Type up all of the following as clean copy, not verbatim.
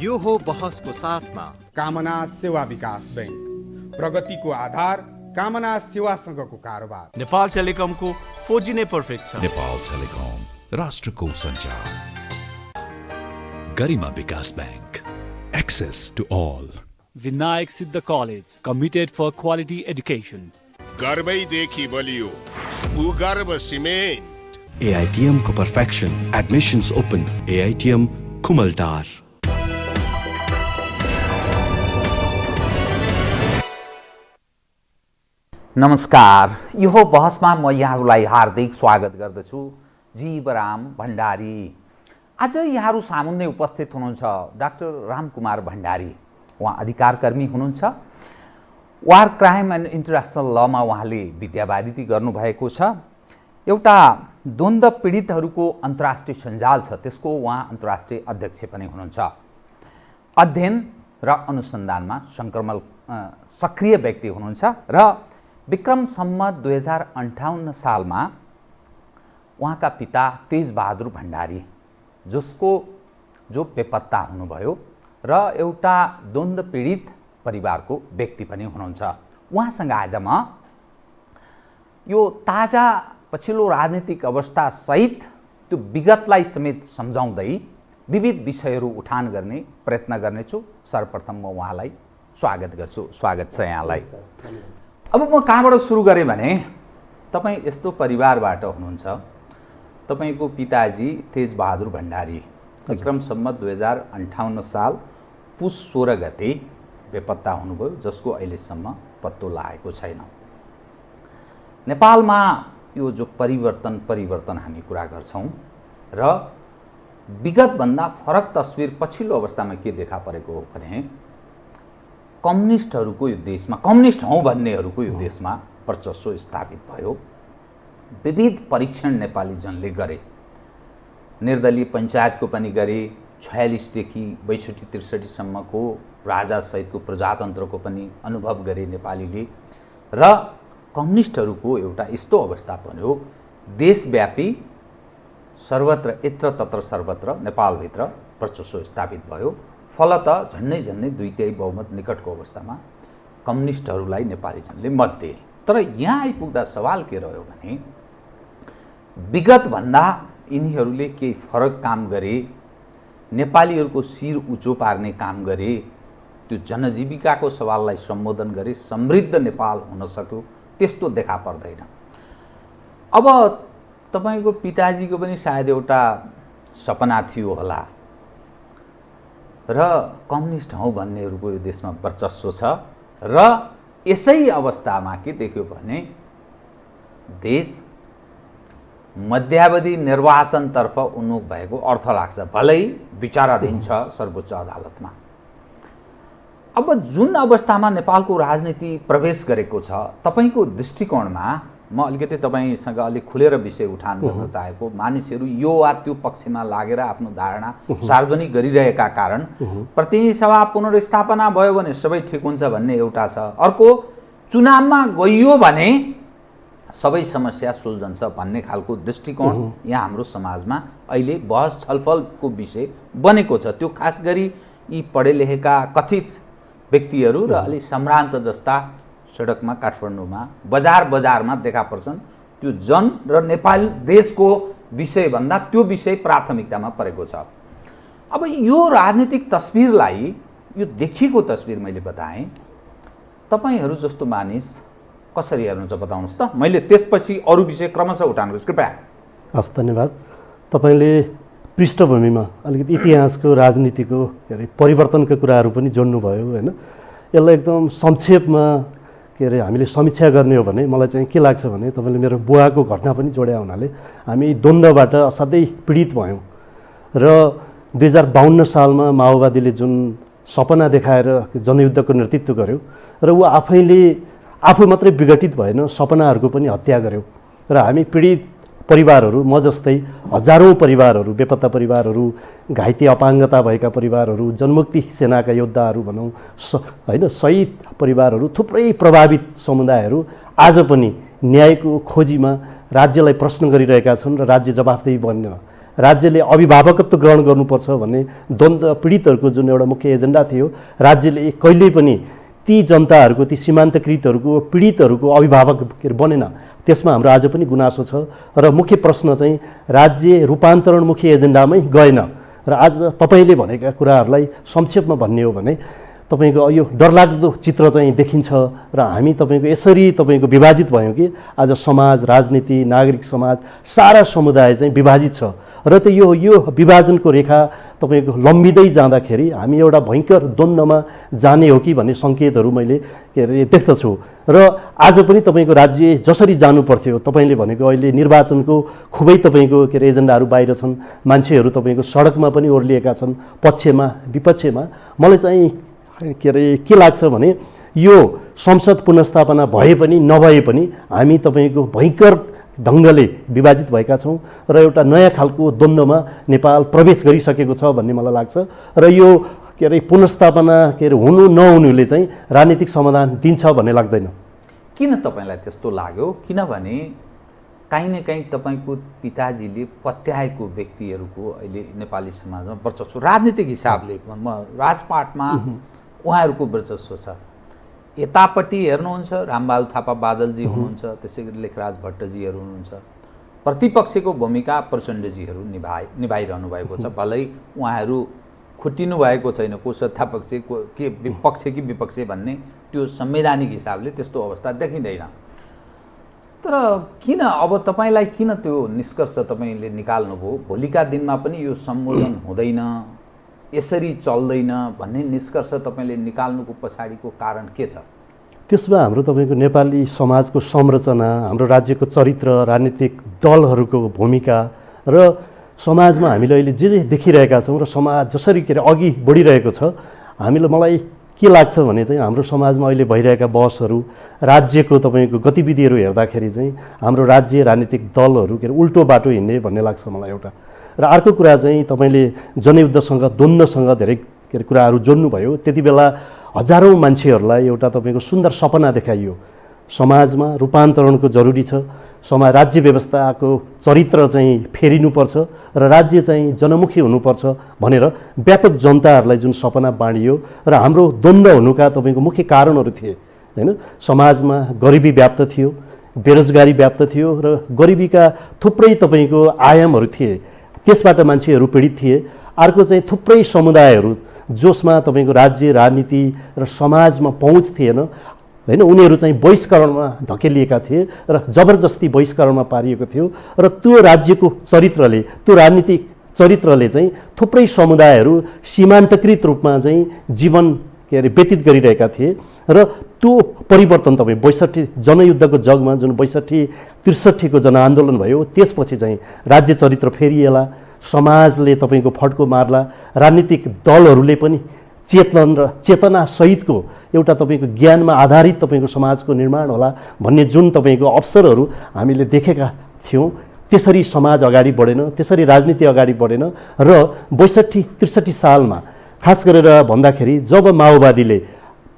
यो हो बहसको साथमा कामना सेवा विकास बैंक, प्रगतिको आधार कामना सेवासँगको कारोबार। नेपाल टेलिकमको 4G नै पर्फेक्ट छ। नेपाल टेलिकम, राष्ट्रको सञ्चार। Garima Bikas bank, access to all. Vinayak Siddha college, committed for quality education. गर्वैदेखि बलियो भूगर्भ सिमेन्ट। AITM को perfection, admissions open. AITM Khumaltar. नमस्कार, यो बहसमा म यहाँहरूलाई हार्दिक स्वागत गर्दछु। जीवराम भण्डारी। आज यहाँहरू सामुन्ने उपस्थित हुनुहुन्छ डाक्टर रामकुमार भण्डारी। उहाँ अधिकारकर्मी हुनुहुन्छ। वार क्राइम एन्ड इन्टरनेसनल लमा उहाँले विद्यावारिधि गर्नुभएको छ। एउटा द्वन्द्व पीडितहरूको अन्तर्राष्ट्रिय सञ्जाल छ, त्यसको उहाँ अन्तर्राष्ट्रिय अध्यक्ष पनि हुनुहुन्छ। अध्ययन र अनुसन्धानमा सक्रिय व्यक्ति हुनुहुन्छ र विक्रम सम्वत 2058 सालमा उहाँका पिता तेजबहादुर भण्डारी, जो बेपत्ता हुनुभयो र एउटा द्वन्द्व पीडित परिवारको व्यक्ति पनि हुनुहुन्छ। उहाँसँग आज म यो ताजा पछिल्लो राजनीतिक अवस्था सहित त्यो विगतलाई समेत सम्झाउँदै विविध विषयहरू उठान गर्ने प्रयत्न गर्नेछु। सर्वप्रथम म उहाँलाई स्वागत गर्छु। स्वागत छ यहाँलाई। अब म कहाँबाट सुरु गरेँ भने, तपाईँ यस्तो परिवारबाट हुनुहुन्छ, तपाईँको पिताजी तेजबहादुर भण्डारी विक्रम सम्वत 2058 साल पुस 16 गते बेपत्ता हुनुभयो, जसको अहिलेसम्म पत्तो लागेको छैन। नेपालमा यो जो परिवर्तन हामी कुरा गर्छौँ र विगतभन्दा फरक तस्विर पछिल्लो अवस्थामा के देखा परेको हो भने, कम्युनिस्टहरूको यो देशमा, कम्युनिस्ट हौँ भन्नेहरूको यो देशमा वर्चस्व स्थापित भयो। विविध परीक्षण नेपाली जनले गरे। निर्दलीय पञ्चायतको पनि गरे, 46 देखि 62-63 सम्मको राजासहितको प्रजातन्त्रको पनि अनुभव गरे नेपालीले। र कम्युनिस्टहरूको एउटा यस्तो अवस्था बन्यो, देशव्यापी सर्वत्र यत्र तत्र सर्वत्र नेपालभित्र वर्चस्व स्थापित भयो। फलतः झन्डै 2/3 बहुमत निकटको अवस्थामा कम्युनिस्टहरूलाई नेपाली जनले मत दिए। तर यहाँ आइपुग्दा सवाल के रह्यो भने, विगतभन्दा यिनीहरूले केही फरक काम गरे, नेपालीहरूको शिर उचो पार्ने काम गरे, त्यो जनजीविकाको सवाललाई सम्बोधन गरे, समृद्ध नेपाल हुन सक्यो, त्यस्तो देखा पर्दैन। अब तपाईँको पिताजीको पनि सायद एउटा सपना थियो होला र कम्युनिस्ट हौँ भन्नेहरूको यो देशमा वर्चस्व छ। र यसै अवस्थामा के देख्यो भने, देश मध्यावधि निर्वाचनतर्फ उन्मुख भएको अर्थ लाग्छ, भलै विचाराधीन छ सर्वोच्च अदालतमा। अब जुन अवस्थामा नेपालको राजनीति प्रवेश गरेको छ, तपाईँको दृष्टिकोणमा म अलिकति तपाईँसँग अलिक खुलेर विषय उठान गर्न चाहेको, मानिसहरू यो वा त्यो पक्षमा लागेर आफ्नो धारणा सार्वजनिक गरिरहेका कारण प्रतिनिधि सभा पुनर्स्थापना भयो भने सबै ठिक हुन्छ भन्ने एउटा छ, अर्को चुनावमा गइयो भने सबै समस्या सुल्झन्छ भन्ने खालको दृष्टिकोण यहाँ हाम्रो समाजमा अहिले बहस छलफलको विषय बनेको छ। त्यो खास गरी यी पढे लेखेका कथित व्यक्तिहरू र अलि सम्भ्रान्त जस्ता सडकमा, काठमाडौँमा, बजारमा देखा पर्छन्। त्यो जन र नेपाल देशको विषयभन्दा त्यो विषय प्राथमिकतामा परेको छ। अब यो राजनीतिक तस्बिरलाई, यो देखिएको तस्बिर मैले बताएँ, तपाईँहरू जस्तो मानिस कसरी हेर्नुहुन्छ बताउनुहोस् त। मैले त्यसपछि अरू विषय क्रमशः उठान गर्छु, कृपया। हस्, धन्यवाद। तपाईँले पृष्ठभूमिमा अलिकति इतिहासको, राजनीतिको परिवर्तनका कुराहरू पनि जोड्नुभयो होइन। यसलाई एकदम संक्षेपमा हामीले समीक्षा गर्ने हो भने मलाई चाहिँ के लाग्छ भने, तपाईँले मेरो बुवाको घटना पनि जोड्या हुनाले हामी द्वन्द्वबाट असाध्यै पीडित भयौँ। र 2052 सालमा माओवादीले जुन सपना देखाएर जनयुद्धको नेतृत्व गर्यो र ऊ आफू मात्रै विघटित भएन, सपनाहरूको पनि हत्या गर्यो। र हामी पीडित परिवारहरू, म जस्तै हजारौँ परिवारहरू, बेपत्ता परिवारहरू, घाइते अपाङ्गता भएका परिवारहरू, जनमुक्ति सेनाका योद्धाहरू भनौँ होइन, शहीद परिवारहरू, थुप्रै प्रभावित समुदायहरू आज पनि न्यायको खोजीमा राज्यलाई प्रश्न गरिरहेका छन् र राज्य जवाफदेही बन्न राज्यले अभिभावकत्व ग्रहण गर्नुपर्छ भन्ने द्वन्द्व पीडितहरूको जुन एउटा मुख्य एजेन्डा थियो, राज्यले कहिल्यै पनि ती जनताहरूको, ती सीमान्तकृतहरूको, पीडितहरूको अभिभावक बनेन। त्यसमा हाम्रो आज पनि गुनासो छ र मुख्य प्रश्न चाहिँ राज्य रूपान्तरणमुखी एजेन्डामै गएन। र आज तपाईँले भनेका कुराहरूलाई संक्षेपमा भन्ने हो भने तपाईँको यो डरलाग्दो चित्र चाहिँ देखिन्छ र हामी तपाईँको यसरी तपाईँको विभाजित भयौँ कि आज समाज, राजनीति, नागरिक समाज, सारा समुदाय चाहिँ विभाजित छ र त यो विभाजनको रेखा तपाईँको लम्बिँदै जाँदाखेरि हामी एउटा भयङ्कर द्वन्द्वमा जाने हो कि भन्ने सङ्केतहरू मैले देख्दछु। र आज पनि तपाईँको राज्य जसरी जानुपर्थ्यो, तपाईँले भनेको अहिले निर्वाचनको खुबै तपाईँको एजेन्डाहरू बाहिर छन्, मान्छेहरू तपाईँको सडकमा पनि ओर्लिएका छन्, पक्षमा विपक्षमा। मलाई चाहिँ के लाग्छ भने यो संसद पुनर्स्थापना भए पनि नभए पनि हामी तपाईँको भयङ्कर ढङ्गले विभाजित भएका छौँ र एउटा नयाँ खालको द्वन्द्वमा नेपाल प्रवेश गरिसकेको छ भन्ने मलाई लाग्छ। र यो पुनर्स्थापना हुनु नहुनुले चाहिँ राजनीतिक समाधान दिन्छ भन्ने लाग्दैन। किन तपाईँलाई त्यस्तो लाग्यो? किनभने काहीँ न काहीँ तपाईँको पिताजीले पत्याएको व्यक्तिहरूको अहिले नेपाली समाजमा वर्चस्व, राजनीतिक हिसाबले राजपाटमा उहाँहरूको वर्चस्व छ। यतापट्टि हेर्नुहुन्छ रामबहादुर थापा बादलजी हुनुहुन्छ, त्यसै गरी लेखराज भट्टजीहरू हुनुहुन्छ। प्रतिपक्षको भूमिका प्रचण्डजीहरू निभाइरहनु भएको छ। भलै उहाँहरू खुट्टिनु भएको छैन, को सत्तापक्ष के पक्ष कि विपक्ष भन्ने त्यो संवैधानिक हिसाबले त्यस्तो अवस्था देखिँदैन। तर किन अब तपाईँलाई किन त्यो निष्कर्ष तपाईँले निकाल्नुभयो? भोलिका दिनमा पनि यो सम्बोधन हुँदैन, यसरी चल्दैन भन्ने निष्कर्ष तपाईँले निकाल्नुको पछाडिको कारण के छ? त्यसमा हाम्रो तपाईँको नेपाली समाजको संरचना, हाम्रो राज्यको चरित्र, राजनीतिक दलहरूको भूमिका र समाजमा हामीले अहिले जे देखिरहेका छौँ र समाज जसरी अघि बढिरहेको छ, मलाई के लाग्छ भने चाहिँ हाम्रो समाजमा अहिले भइरहेका बहसहरू, राज्यको तपाईँको गतिविधिहरू हेर्दाखेरि चाहिँ हाम्रो राज्य राजनीतिक दलहरू उल्टो बाटो हिँड्ने भन्ने लाग्छ मलाई एउटा। र अर्को कुरा चाहिँ तपाईँले जनयुद्धसँग, द्वन्द्वसँग धेरै कुराहरू जोड्नुभयो। त्यति बेला हजारौँ मान्छेहरूलाई एउटा तपाईँको सुन्दर सपना देखाइयो, समाजमा रूपान्तरणको जरुरी छ, राज्य व्यवस्थाको चरित्र चाहिँ फेरिनुपर्छ र राज्य चाहिँ जनमुखी हुनुपर्छ भनेर व्यापक जनताहरूलाई जुन सपना बाँडियो। र हाम्रो द्वन्द्व हुनुका तपाईँको मुख्य कारणहरू थिए, होइन? समाजमा गरिबी व्याप्त थियो, बेरोजगारी व्याप्त थियो र गरिबीका थुप्रै तपाईँको आयामहरू थिए, त्यसबाट मान्छेहरू पीडित थिए। अर्को चाहिँ थुप्रै समुदायहरू जसमा तपाईँको राज्य, राजनीति र समाजमा पहुँच थिएन, होइन? उनीहरू चाहिँ बहिष्करणमा धकेलिएका थिए र जबरजस्ती बहिष्करणमा पारिएको थियो। र त्यो राज्यको चरित्रले, त्यो राजनीतिक चरित्रले चाहिँ थुप्रै समुदायहरू सीमान्तकृत रूपमा चाहिँ जीवन व्यतीत गरिरहेका थिए। र त्यो परिवर्तन तपाईँ 62 जनयुद्धको जगमा जुन 62-63 को जनआन्दोलन भयो, त्यसपछि चाहिँ राज्य चरित्र फेरिएला, समाजले तपाईँको फड्को मार्ला, राजनीतिक दलहरूले पनि चेतना सहितको एउटा तपाईँको ज्ञानमा आधारित तपाईँको समाजको निर्माण होला भन्ने जुन तपाईँको अवसरहरू हामीले देखेका थियौँ, त्यसरी समाज अगाडि बढेन, त्यसरी राजनीति अगाडि बढेन। र 62-63 सालमा खास गरेर भन्दाखेरि जब माओवादीले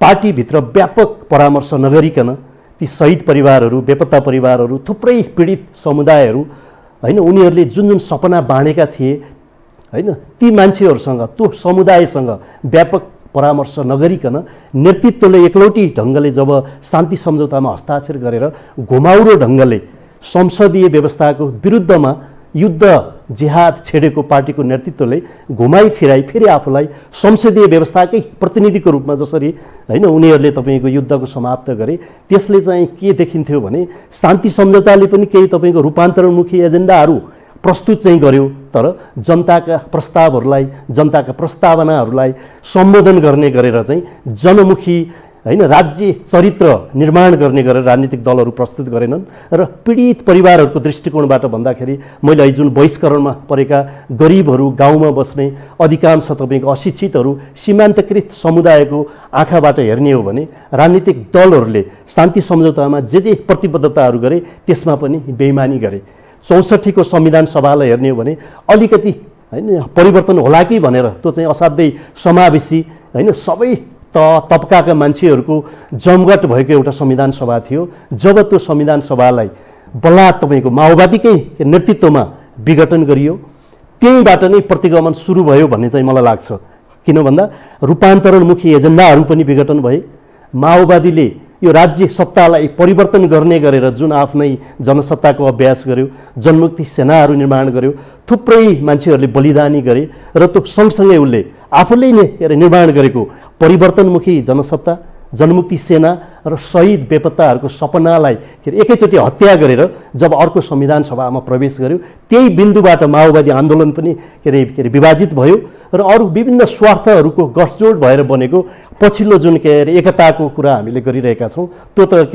पार्टीभित्र व्यापक परामर्श नगरिकन ती शहीद परिवारहरू, बेपत्ता परिवारहरू, थुप्रै पीडित समुदायहरू, होइन, उनीहरूले जुन जुन सपना बाँडेका थिए, होइन, ती मान्छेहरूसँग, त्यो समुदायसँग व्यापक परामर्श नगरिकन नेतृत्वले एकलौटी ढङ्गले जब शान्ति सम्झौतामा हस्ताक्षर गरेर घुमाउरो ढङ्गले संसदीय व्यवस्थाको विरुद्धमा युद्ध जिहाद छेडेको पार्टीको नेतृत्वले घुमाइ फिराइ फेरि आफूलाई संसदीय व्यवस्थाकै प्रतिनिधिको रूपमा जसरी, होइन, उनीहरूले तपाईँको युद्धको समाप्त गरे, त्यसले चाहिँ के देखिन्थ्यो भने शान्ति सम्झौताले पनि केही तपाईँको रूपान्तरणमुखी एजेन्डाहरू प्रस्तुत चाहिँ गर्यो, तर जनताका प्रस्तावहरूलाई, जनताका प्रस्तावनाहरूलाई सम्बोधन गर्ने गरेर चाहिँ जनमुखी, होइन, राज्य चरित्र निर्माण गर्ने गरेर राजनीतिक दलहरू प्रस्तुत गरेनन्। र पीडित परिवारहरूको दृष्टिकोणबाट भन्दाखेरि मैले अहिले जुन बहिष्करणमा परेका गरिबहरू, गाउँमा बस्ने अधिकांश तपाईँको अशिक्षितहरू, सीमान्तकृत समुदायको आँखाबाट हेर्ने हो भने राजनीतिक दलहरूले शान्ति सम्झौतामा जे प्रतिबद्धताहरू गरे त्यसमा पनि बेइमानी गरे। 64 को संविधान सभालाई हेर्ने हो भने अलिकति, होइन, परिवर्तन होला कि भनेर त्यो चाहिँ असाध्यै समावेशी, होइन, सबै तबकाका मान्छेहरूको जमघट भएको एउटा संविधान सभा थियो। जब त्यो संविधान सभालाई बलात् तपाईँको माओवादीकै नेतृत्वमा विघटन गरियो, त्यहीँबाट नै प्रतिगमन सुरु भयो भन्ने चाहिँ मलाई लाग्छ। किन भन्दा रूपान्तरणमुखी एजेन्डाहरू पनि विघटन भए, माओवादीले यो राज्य सत्तालाई परिवर्तन गर्ने गरेर जुन आफ्नै जनसत्ताको अभ्यास गर्यो, जनमुक्ति सेनाहरू निर्माण गर्यो, थुप्रै मान्छेहरूले बलिदानी गरे र त्यो सँगसँगै उसले आफूले नै निर्माण गरेको परिवर्तनमुखी जनसत्ता, जनमुक्ति सेना र शहीद बेपत्ताहरूको सपनालाई एकैचोटि हत्या गरेर जब अर्को संविधान सभामा प्रवेश गर्यो, त्यही बिन्दुबाट माओवादी आन्दोलन पनि विभाजित भयो र अरू विभिन्न स्वार्थहरूको गठजोड भएर बनेको पछिल्लो जुन एकताको कुरा हामीले गरिरहेका छौँ त्यो त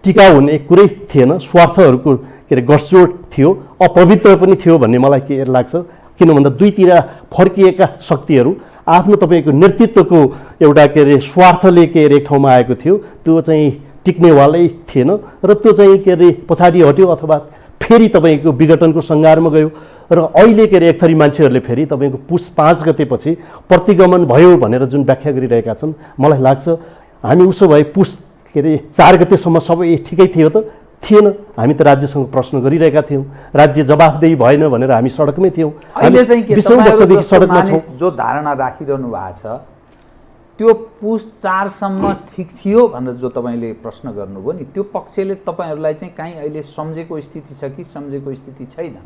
टिकाउ हुने कुरै थिएन, स्वार्थहरूको गठजोड थियो, अपवित्र पनि थियो भन्ने मलाई लाग्छ। किन भन्दा दुईतिर फर्किएका शक्तिहरू आफ्नो तपाईँको नेतृत्वको एउटा स्वार्थले एक ठाउँमा आएको थियो, त्यो चाहिँ टिक्नेवालै थिएन र त्यो चाहिँ पछाडि हट्यो अथवा फेरि तपाईँको विघटनको सङ्घारमा गयो र अहिले एक थरी मान्छेहरूले फेरि तपाईँको पुस 5 गतेपछि प्रतिगमन भयो भनेर जुन व्याख्या गरिरहेका छन्, मलाई लाग्छ हामी उसो भए पुस 4 गतेसम्म सबै ठिकै थियो त? थिएन। हामी त राज्यसँग प्रश्न गरिरहेका थियौँ, राज्य जवाफदेही भएन भनेर हामी सडकमै थियौँ। अहिले चाहिँ के 20औं वर्षदेखि सडकमा छौँ। जो धारणा राखिरहनु भएको छ त्यो पुस 4 सम्म ठिक थियो भनेर जो तपाईँले प्रश्न गर्नुभयो नि, त्यो पक्षले तपाईँहरूलाई चाहिँ काहीँ अहिले सम्झेको स्थिति छ कि सम्झेको स्थिति छैन?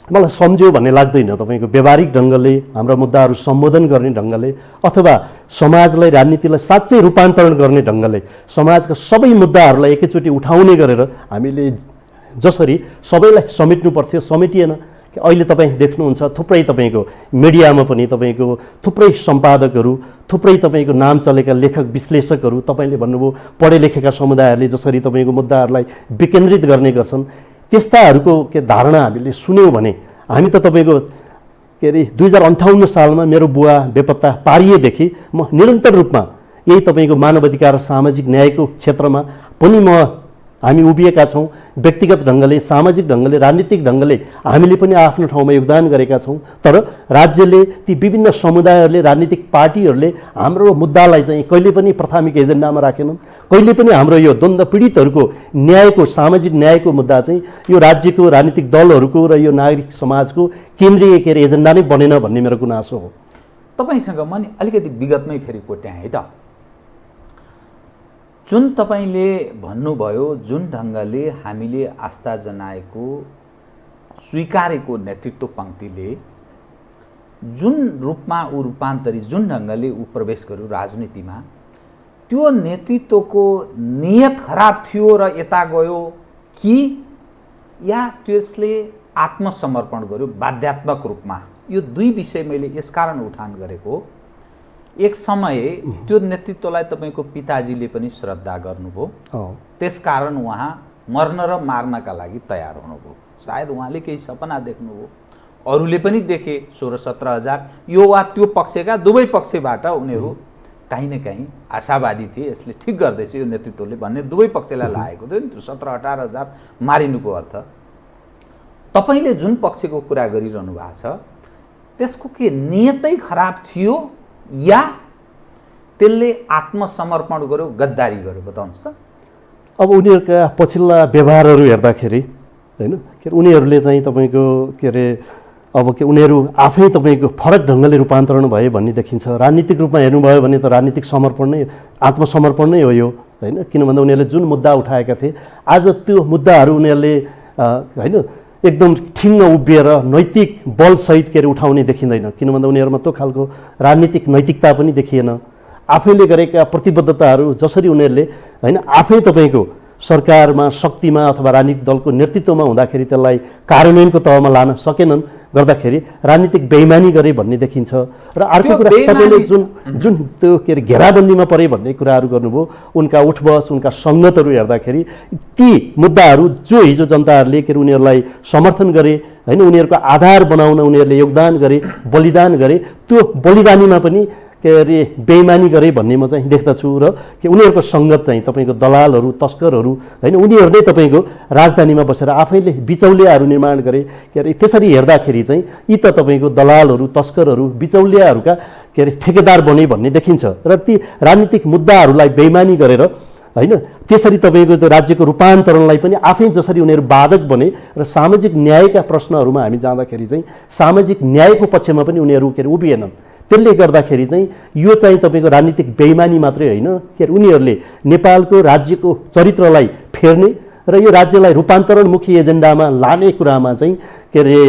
मलाई सम्झ्यो भन्ने लाग्दैन। तपाईँको व्यावहारिक ढङ्गले हाम्रा मुद्दाहरू सम्बोधन गर्ने ढङ्गले अथवा समाजलाई, राजनीतिलाई साँच्चै रूपान्तरण गर्ने ढङ्गले समाजका सबै मुद्दाहरूलाई एकैचोटि उठाउने गरेर हामीले जसरी सबैलाई समेट्नु पर्थ्यो समेटिएन। अहिले तपाईँ देख्नुहुन्छ थुप्रै तपाईँको मिडियामा पनि तपाईँको थुप्रै सम्पादकहरू, थुप्रै तपाईँको नाम चलेका लेखक विश्लेषकहरू, तपाईँले भन्नुभयो पढे लेखेका समुदायहरूले जसरी तपाईँको मुद्दाहरूलाई विकेन्द्रित गर्ने गर्छन्, त्यस्ताहरूको धारणा हामीले सुन्यौँ भने हामी त तपाईँको 2058 सालमा मेरो बुवा बेपत्ता पारिएदेखि म निरन्तर रूपमा यही तपाईँको मानव अधिकार र सामाजिक न्यायको क्षेत्रमा पनि हामी उभिएका छौँ। व्यक्तिगत ढङ्गले, सामाजिक ढङ्गले, राजनीतिक ढङ्गले हामीले पनि आफ्नो ठाउँमा योगदान गरेका छौँ। तर राज्यले, ती विभिन्न समुदायहरूले, राजनीतिक पार्टीहरूले हाम्रो मुद्दालाई चाहिँ कहिले पनि प्राथमिक एजेन्डामा राखेनन्। कहिले पनि हाम्रो यो द्वन्द्व पीडितहरूको न्यायको, सामाजिक न्यायको मुद्दा चाहिँ यो राज्यको राजनीतिक दलहरूको र यो नागरिक समाजको केन्द्रीय एजेन्डा नै बनेन भन्ने मेरो गुनासो हो। तपाईँसँग म नि अलिकति विगतमै फेरि कोट्याएँ है त। जुन तपाईँले भन्नुभयो जुन ढङ्गले हामीले आस्था जनाएको स्वीकारेको नेतृत्व पङ्क्तिले जुन रूपमा ऊ रूपान्तरित, जुन ढङ्गले ऊ प्रवेश गर्यो राजनीतिमा, त्यो नेतृत्वको नियत खराब थियो र यता गयो कि या त्यसले आत्मसमर्पण गर्यो बाध्यात्मक रूपमा? यो दुई विषय मैले यसकारण उठान गरेको, एक समय त्यो नेतृत्वलाई तपाईँको पिताजीले पनि श्रद्धा गर्नुभयो, त्यसकारण उहाँ मर्न र मार्नका लागि तयार हुनुभयो। सायद उहाँले केही सपना देख्नुभयो, अरूले पनि देखे 16-17 हजार, यो वा त्यो पक्षका दुवै पक्षबाट उनीहरू काहीँ न काहीँ आशावादी थिए, यसले ठिक गर्दैछ यो नेतृत्वले भन्ने दुवै पक्षलाई लागेको थियो नि। 17-18 हजार मारिनुको अर्थ तपाईँले जुन पक्षको कुरा गरिरहनु भएको छ त्यसको के नियतै खराब थियो या त्यसले आत्मसमर्पण गर्यो, गद्दारी गर्यो? बताउनुहोस् त। अब उनीहरूका पछिल्ला व्यवहारहरू हेर्दाखेरि होइन, उनीहरूले चाहिँ तपाईँको अब उनीहरू आफै तपाईँको फरक ढङ्गले रूपान्तरण भए भन्ने देखिन्छ। राजनीतिक रूपमा हेर्नुभयो भने त राजनीतिक समर्पण नै, आत्मसमर्पण नै हो यो होइन। किन भन्दा उनीहरूले जुन मुद्दा उठाएका थिए आज त्यो मुद्दाहरू उनीहरूले होइन एकदम ठिङ्ग उभिएर नैतिक बलसहित उठाउने देखिँदैन। किन भन्दा उनीहरूमा त्यो खालको राजनीतिक नैतिकता पनि देखिएन। आफैले गरेका प्रतिबद्धताहरू जसरी उनीहरूले होइन आफै तपाईँको सरकारमा, शक्तिमा अथवा राजनीतिक दलको नेतृत्वमा हुँदाखेरि त्यसलाई कार्यान्वयनको तहमा लान सकेनन्, गर्दाखेरि राजनीतिक बेइमानी गरे भन्ने देखिन्छ। र अर्को कुरा तपाईँले जुन त्यो घेराबन्दीमा परे भन्ने कुराहरू गर्नुभयो, उनका उठबस, उनका सङ्गतहरू हेर्दाखेरि ती मुद्दाहरू जो हिजो जनताहरूले उनीहरूलाई समर्थन गरे होइन, उनीहरूको आधार बनाउन उनीहरूले योगदान गरे, बलिदान गरे, त्यो बलिदानीमा पनि बेइमानी गरे भन्ने म चाहिँ देख्दछु। र उनीहरूको सङ्गत चाहिँ तपाईँको दलालहरू, तस्करहरू होइन, उनीहरू नै तपाईँको राजधानीमा बसेर आफैले बिचौलियाहरू निर्माण गरे। त्यसरी हेर्दाखेरि चाहिँ यी त तपाईँको दलालहरू, तस्करहरू, बिचौलियाहरूका ठेकेदार बने भन्ने देखिन्छ। र ती राजनीतिक मुद्दाहरूलाई बेइमानी गरेर होइन। त्यसरी तपाईँको त्यो राज्यको रूपान्तरणलाई पनि आफै जसरी उनीहरू बाधक बने र सामाजिक न्यायका प्रश्नहरूमा हामी जाँदाखेरि चाहिँ सामाजिक न्यायको पक्षमा पनि उनीहरू के अरे उभिएनन्। त्यसले गर्दाखेरि चाहिँ यो चाहिँ तपाईँको राजनीतिक बेइमानी मात्रै होइन, के अरे उनीहरूले नेपालको राज्यको चरित्रलाई फेर्ने र यो राज्यलाई रूपान्तरणमुखी एजेन्डामा लाने कुरामा चाहिँ के अरे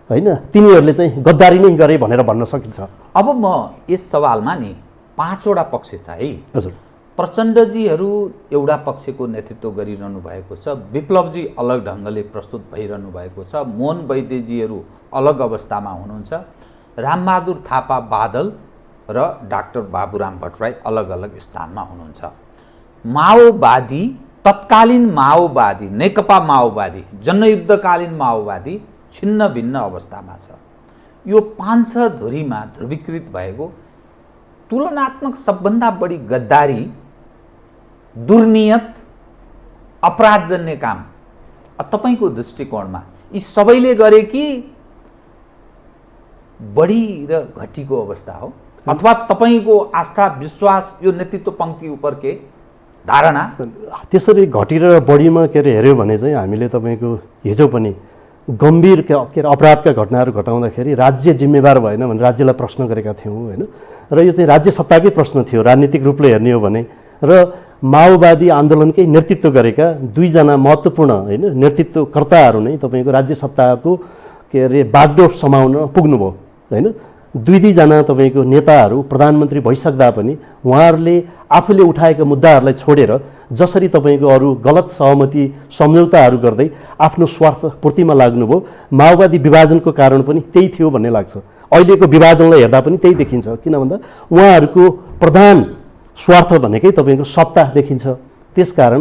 होइन तिनीहरूले चाहिँ गद्दारी नै गरे भनेर भन्न सकिन्छ। अब म यस सवालमा नि 5 वटा पक्ष छ है। हजुर। प्रचण्डजीहरू एउटा पक्षको नेतृत्व गरिरहनु भएको छ, विप्लवजी अलग ढङ्गले प्रस्तुत भइरहनु भएको छ, मोहन वैद्यजीहरू अलग अवस्थामा हुनुहुन्छ, रामबहादुर थापा बादल र डाक्टर बाबुराम भट्टराई अलग अलग स्थानमा हुनुहुन्छ। माओवादी, तत्कालीन माओवादी, नेकपा माओवादी, जनयुद्धकालीन माओवादी छिन्न भिन्न अवस्थामा छ। यो 5 धुरीमा ध्रुवीकृत भएको तुलनात्मक सबभन्दा बढी गद्दारी, दुर्नियत, अपराधजन्य काम तपाईको दृष्टिकोणमा यी सबैले गरे कि बढी र घटीको अवस्था हो, अथवा तपाईको आस्था विश्वास यो नेतृत्व पंक्ति उपर के धारणा? त्यसरी घटी र बढीमा के अरे हेऱ्यो भने चाहिँ हामीले तपाईँको हिजो पनि गम्भीर के अरे अपराधका घटनाहरू घटाउँदाखेरि राज्य जिम्मेवार भएन भने राज्यलाई प्रश्न गरेका थियौँ होइन। र यो चाहिँ राज्य सत्ताकै प्रश्न थियो राजनीतिक रूपले हेर्ने हो भने। र माओवादी आन्दोलनकै नेतृत्व गरेका 2 जना महत्त्वपूर्ण होइन नेतृत्वकर्ताहरू नै तपाईँको राज्य सत्ताको के अरे बागडोर समाउन पुग्नुभयो होइन। 2 जना तपाईँको नेताहरू प्रधानमन्त्री भइसक्दा पनि उहाँहरूले आफूले उठाएका मुद्दाहरूलाई छोडेर जसरी तपाईँको अरू गलत सहमति सम्झौताहरू गर्दै आफ्नो स्वार्थ पूर्तिमा लाग्नुभयो। माओवादी विभाजनको कारण पनि त्यही थियो भन्ने लाग्छ। अहिलेको विभाजनलाई हेर्दा पनि त्यही देखिन्छ, किन भन्दा उहाँहरूको प्रधान स्वार्थ भनेकै तपाईँको सत्ता देखिन्छ। त्यसकारण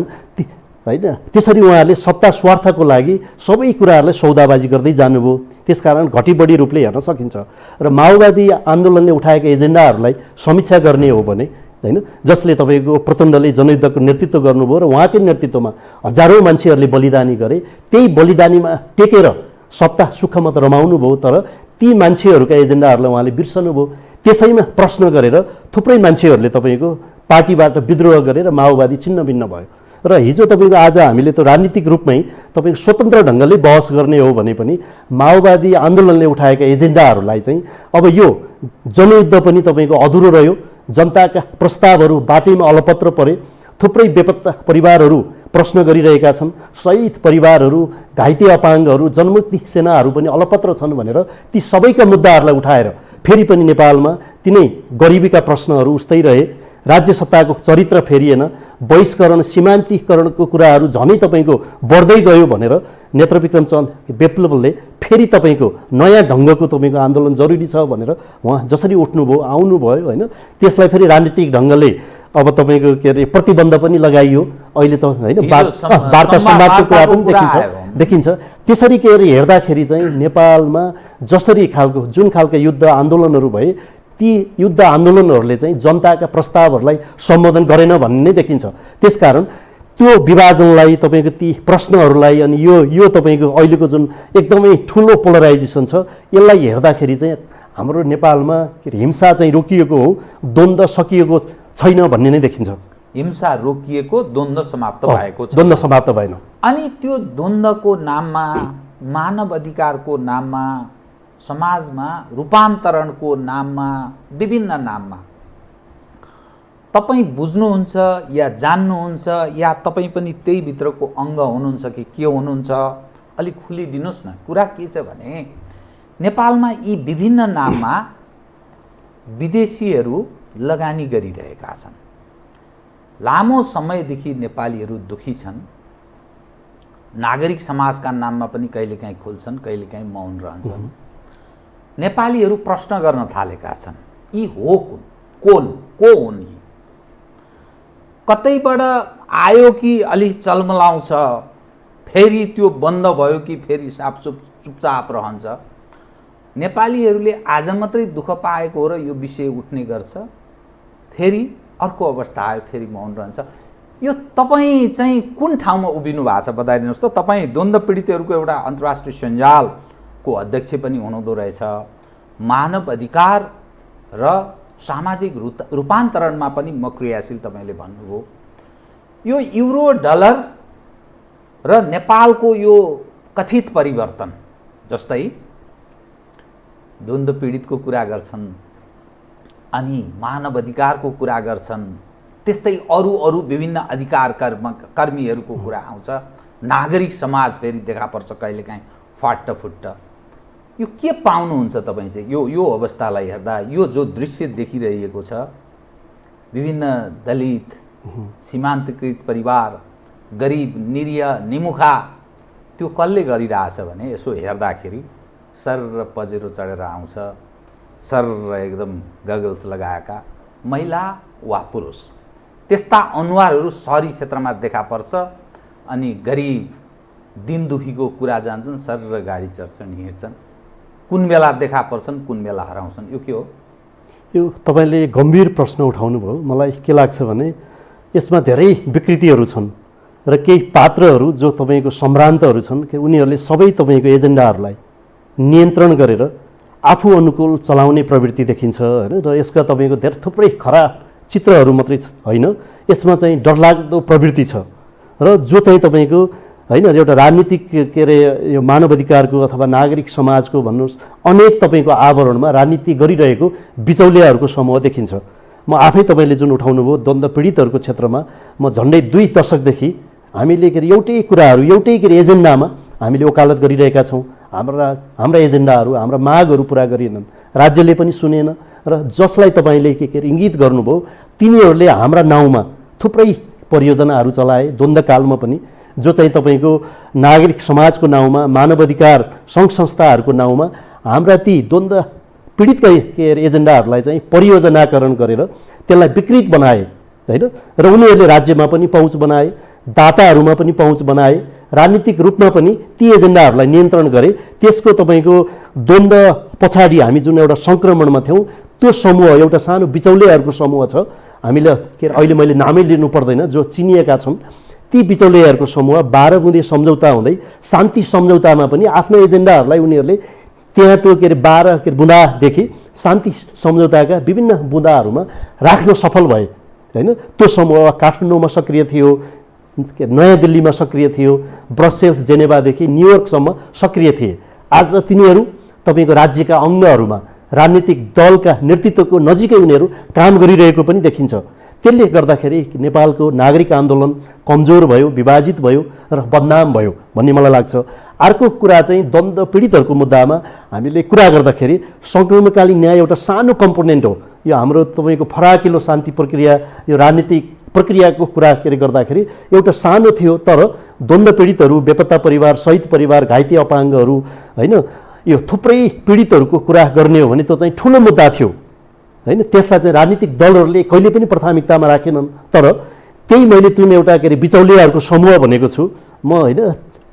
होइन त्यसरी उहाँहरूले सत्ता स्वार्थको लागि सबै कुराहरूलाई सौदाबाजी गर्दै जानुभयो। त्यसकारण घटी बढी रूपले हेर्न सकिन्छ। र माओवादी आन्दोलनले उठाएका एजेन्डाहरूलाई समीक्षा गर्ने हो भने होइन जसले तपाईँको प्रचण्डले जनयुद्धको नेतृत्व गर्नुभयो र उहाँकै नेतृत्वमा हजारौँ मान्छेहरूले बलिदानी गरे, त्यही बलिदानीमा टेकेर सत्ता सुखमा त रमाउनु भयो, तर ती मान्छेहरूका एजेन्डाहरूलाई उहाँले बिर्सनुभयो। त्यसैमा प्रश्न गरेर थुप्रै मान्छेहरूले तपाईँको पार्टीबाट विद्रोह गरेर माओवादी छिन्न भिन्न भयो। र हिजो तपाईँको आज हामीले त राजनीतिक रूपमै तपाईँको स्वतन्त्र ढङ्गले बहस गर्ने हो भने पनि माओवादी आन्दोलनले उठाएका एजेन्डाहरूलाई चाहिँ अब यो जनयुद्ध पनि तपाईँको अधुरो रह्यो। जनताका प्रस्तावहरू बाटैमा अलपत्र परे। थुप्रै बेपत्ता परिवारहरू प्रश्न गरिरहेका छन्। शहीद परिवारहरू, घाइते अपाङ्गहरू, जनमुक्ति सेनाहरू पनि अलपत्र छन् भनेर ती सबैका मुद्दाहरूलाई उठाएर फेरि पनि नेपालमा तिनै गरिबीका प्रश्नहरू उस्तै रहे। राज्य सत्ताको चरित्र फेरिएन। बहिष्करण, सीमान्तीकरणको कुराहरू झनै तपाईँको बढ्दै गयो भनेर नेत्रविक्रम चन्द विप्लवले फेरि तपाईँको नयाँ ढङ्गको तपाईँको आन्दोलन जरुरी छ भनेर उहाँ जसरी उठ्नुभयो आउनुभयो होइन। त्यसलाई फेरि राजनीतिक ढङ्गले अब तपाईँको के अरे प्रतिबन्ध पनि लगाइयो। अहिले त होइन वार्ता संवादको कुरा पनि देखिन्छ। त्यसरी के अरे हेर्दाखेरि चाहिँ नेपालमा जसरी खालको जुन खालका युद्ध आन्दोलनहरू भए ती युद्ध आन्दोलनहरूले चाहिँ जनताका प्रस्तावहरूलाई सम्बोधन गरेन भन्ने नै देखिन्छ। त्यसकारण त्यो विभाजनलाई तपाईँको ती प्रश्नहरूलाई अनि यो तपाईँको अहिलेको जुन एकदमै ठुलो पोलराइजेसन छ यसलाई हेर्दाखेरि चाहिँ हाम्रो नेपालमा हिंसा चाहिँ रोकिएको हो, द्वन्द्व सकिएको छैन भन्ने नै देखिन्छ। हिंसा रोकिएको, द्वन्द्व समाप्त भएको छ। द्वन्द्व समाप्त भएन। अनि त्यो द्वन्द्वको नाममा, मानव अधिकारको नाममा, समाजमा रूपान्तरणको नाममा, विभिन्न नाममा तपाईँ बुझ्नुहुन्छ या जान्नुहुन्छ या तपाईँ पनि त्यही भित्रको अङ्ग हुनुहुन्छ कि के हुनुहुन्छ? अलिक खुलिदिनुहोस् न। कुरा के छ भने नेपालमा यी विभिन्न नाममा विदेशीहरू लगानी गरिरहेका छन्। लामो समयदेखि नेपालीहरू दुखी छन्। नागरिक समाजका नाममा पनि कहिलेकाहीँ खुल्छन्, कहिलेकाहीँ मौन रहन्छन्। नेपालीहरू प्रश्न गर्न थालेका छन्, यी हो कोन? को हुन् यी? कतैबाट आयो कि अलि चलमलाउँछ, फेरि त्यो बन्द भयो कि फेरि चुपचाप रहन्छ? नेपालीहरूले आज मात्रै दुःख पाएको हो र यो विषय उठ्ने गर्छ, फेरि अर्को अवस्था आयो फेरि मौन रहन्छ। यो तपाईँ चाहिँ कुन ठाउँमा उभिनु भएको छ बताइदिनुहोस् त। तपाईँ द्वन्द्व पीडितहरूको एउटा अन्तर्राष्ट्रिय सञ्जालको अध्यक्ष पनि हुनुहुँदो रहेछ। मानव अधिकार र सामाजिक रूपान्तरणमा पनि म क्रियाशील तपाईँले भन्नुभयो। यो युरो डलर र नेपालको यो कथित परिवर्तन, जस्तै द्वन्द्व पीडितको कुरा गर्छन् अनि मानव अधिकारको कुरा गर्छन्, त्यस्तै अरू विभिन्न अधिकार कर्मीहरूको कुरा आउँछ, नागरिक समाज फेरि देखा पर्छ कहिलेकाहीँ फाट्ट यो के पाउनुहुन्छ तपाईँ चाहिँ यो अवस्थालाई हेर्दा? यो जो दृश्य देखिरहेको छ, विभिन्न दलित, सीमान्तकृत परिवार, गरिब, निरीह, निमुखा, त्यो कसले गरिरहेछ भने यसो हेर्दाखेरि सर पजेरो चढेर आउँछ, सर एकदम गगल्स लगाएका महिला वा पुरुष, त्यस्ता अनुहारहरू सहरी क्षेत्रमा देखा पर्छ अनि गरिब दिन दुखीको कुरा जान्छन्, सर गाडी चढ्छन्, हिँड्छन्, कुन बेला देखा पर्छन्, कुन बेला हराउँछन्। यो के हो? यो तपाईँले गम्भीर प्रश्न उठाउनु भयो। मलाई के लाग्छ भने यसमा धेरै विकृतिहरू छन् र केही पात्रहरू जो तपाईँको सम्भ्रान्तहरू छन् कि उनीहरूले सबै तपाईँको एजेन्डाहरूलाई नियन्त्रण गरेर आफू अनुकूल चलाउने प्रवृत्ति देखिन्छ हैन। र यसका तपाईँको धेरै थुप्रै खराब चित्रहरू मात्रै होइन, यसमा चाहिँ डरलाग्दो प्रवृत्ति छ र जो चाहिँ तपाईँको होइन एउटा राजनीतिक के अरे यो मानव अधिकारको अथवा नागरिक समाजको भन्नुहोस् अनेक तपाईँको आवरणमा राजनीति गरिरहेको बिचौलियाहरूको समूह देखिन्छ। म आफै तपाईँले जुन उठाउनु भयो द्वन्द्व पीडितहरूको क्षेत्रमा म झन्डै 2 दशकदेखि हामीले के अरे एउटै कुराहरू एउटै के अरे एजेन्डामा हामीले वकालत गरिरहेका छौँ। हाम्रा एजेन्डाहरू हाम्रा मागहरू पुरा गरिएनन्, राज्यले पनि सुनेन र जसलाई तपाईँले के अरे इङ्गित गर्नुभयो तिनीहरूले हाम्रा नाउँमा थुप्रै परियोजनाहरू चलाए द्वन्द्वकालमा पनि, जो चाहिँ तपाईँको नागरिक समाजको नाउँमा मानव अधिकार सङ्घ संस्थाहरूको नाउँमा हाम्रा ती द्वन्द्व पीडितकै के अरे एजेन्डाहरूलाई चाहिँ परियोजनाकरण गरेर त्यसलाई विकृत बनाए होइन। र उनीहरूले राज्यमा पनि पहुँच बनाए, दाताहरूमा पनि पहुँच बनाए, राजनीतिक रूपमा पनि ती एजेन्डाहरूलाई नियन्त्रण गरे। त्यसको तपाईँको द्वन्द्व पछाडि हामी जुन एउटा सङ्क्रमणमा थियौँ त्यो समूह एउटा सानो बिचौलियाहरूको समूह छ। हामीले के अरे अहिले मैले नामै लिनु पर्दैन, जो चिनिएका छन् ती बिचौलियाहरूको समूह 12 बुँदे सम्झौता हुँदै शान्ति सम्झौतामा पनि आफ्नो एजेन्डाहरूलाई उनीहरूले त्यहाँ त्यो के अरे 12 के बुँदादेखि शान्ति सम्झौताका विभिन्न बुँदाहरूमा राख्न सफल भए होइन। त्यो समूह काठमाडौँमा सक्रिय थियो, नयाँ दिल्लीमा सक्रिय थियो, ब्रसेल्स जेनेभादेखि न्युयोर्कसम्म सक्रिय थिए। आज तिनीहरू तपाईँको राज्यका अङ्गहरूमा राजनीतिक दलका नेतृत्वको नजिकै उनीहरू काम गरिरहेको पनि देखिन्छ। त्यसले गर्दाखेरि नेपालको नागरिक आन्दोलन कमजोर भयो, विभाजित भयो र बदनाम भयो भन्ने मलाई लाग्छ। अर्को कुरा चाहिँ द्वन्द्व पीडितहरूको मुद्दामा हामीले कुरा गर्दाखेरि सङ्क्रमणकालीन न्याय एउटा सानो कम्पोनेन्ट हो। यो हाम्रो तपाईँको फराकिलो शान्ति प्रक्रिया, यो राजनीतिक प्रक्रियाको कुरा के अरे गर्दाखेरि एउटा सानो थियो, तर द्वन्द्व पीडितहरू, बेपत्ता परिवार, शहीद परिवार, घाइते अपाङ्गहरू होइन, यो थुप्रै पीडितहरूको कुरा गर्ने हो भने त्यो चाहिँ ठुलो मुद्दा थियो होइन। त्यसलाई चाहिँ राजनीतिक दलहरूले कहिले पनि प्राथमिकतामा राखेनन्। तर त्यही मैले जुन एउटा के अरे बिचौलियाहरूको समूह भनेको छु म होइन,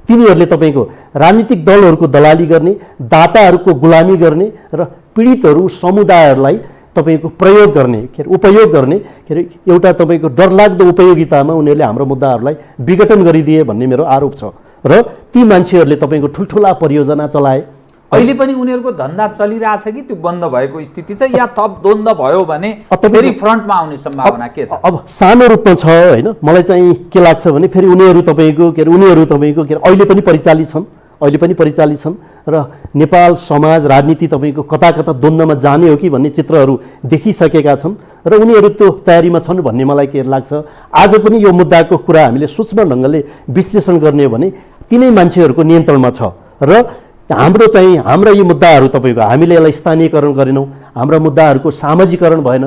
तिनीहरूले तपाईँको राजनीतिक दलहरूको दलाली गर्ने, दाताहरूको गुलामी गर्ने र पीडितहरू समुदायहरूलाई तपाईँको प्रयोग गर्ने के अरे उपयोग गर्ने के अरे एउटा तपाईँको डरलाग्दो उपयोगितामा उनीहरूले हाम्रो मुद्दाहरूलाई विघटन गरिदिए भन्ने मेरो आरोप छ। र ती मान्छेहरूले तपाईँको ठुल्ठुला परियोजना चलाए। अहिले पनि उनीहरूको धन्दा चलिरहेछ कि त्यो बन्द भएको स्थिति छ, या थप द्वन्द्व भयो भने फेरि फ्रन्टमा आउने सम्भावना के छ? अब सानो रूपमा छ होइन। मलाई चाहिँ के लाग्छ भने फेरि उनीहरू तपाईँको के अरे अहिले पनि परिचालित छन् र नेपाल समाज राजनीति तपाईँको कता कता द्वन्द्वमा जाने हो कि भन्ने चित्रहरू देखिसकेका छन् र उनीहरू त्यो तयारीमा छन् भन्ने मलाई के लाग्छ। आज पनि यो मुद्दाको कुरा हामीले सूक्ष्म ढङ्गले विश्लेषण गर्ने हो भने तिनै मान्छेहरूको नियन्त्रणमा छ र हाम्रा यी मुद्दाहरू तपाईँको हामीले यसलाई स्थानीयकरण गरेनौँ, हाम्रा मुद्दाहरूको सामाजिकरण भएन,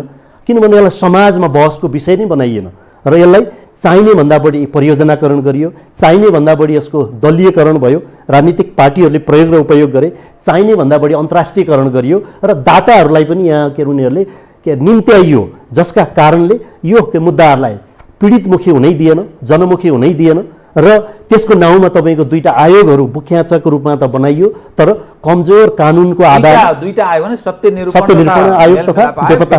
किनभने यसलाई समाजमा बहसको विषय नै बनाइएन र यसलाई चाहिने भन्दा बढी परियोजनाकरण गरियो, चाहिने भन्दा बढी यसको दलीयकरण भयो, राजनीतिक पार्टीहरूले प्रयोग र उपयोग गरे, चाहिने भन्दा बढी अन्तर्राष्ट्रियकरण गरियो र दाताहरूलाई पनि यहाँ के उनीहरूले के निम्त्याइयो, जसका कारणले यो मुद्दाहरूलाई पीडितमुखी हुनै दिएन, जनमुखी हुनै दिएन र त्यसको नाउँमा तपाईँको 2टा आयोगहरू मुख्याचको रूपमा त बनाइयो, तर कमजोर कानुनको आधार 2टा आयोग भने सत्य निरूपण आयोग तथा बेपत्ता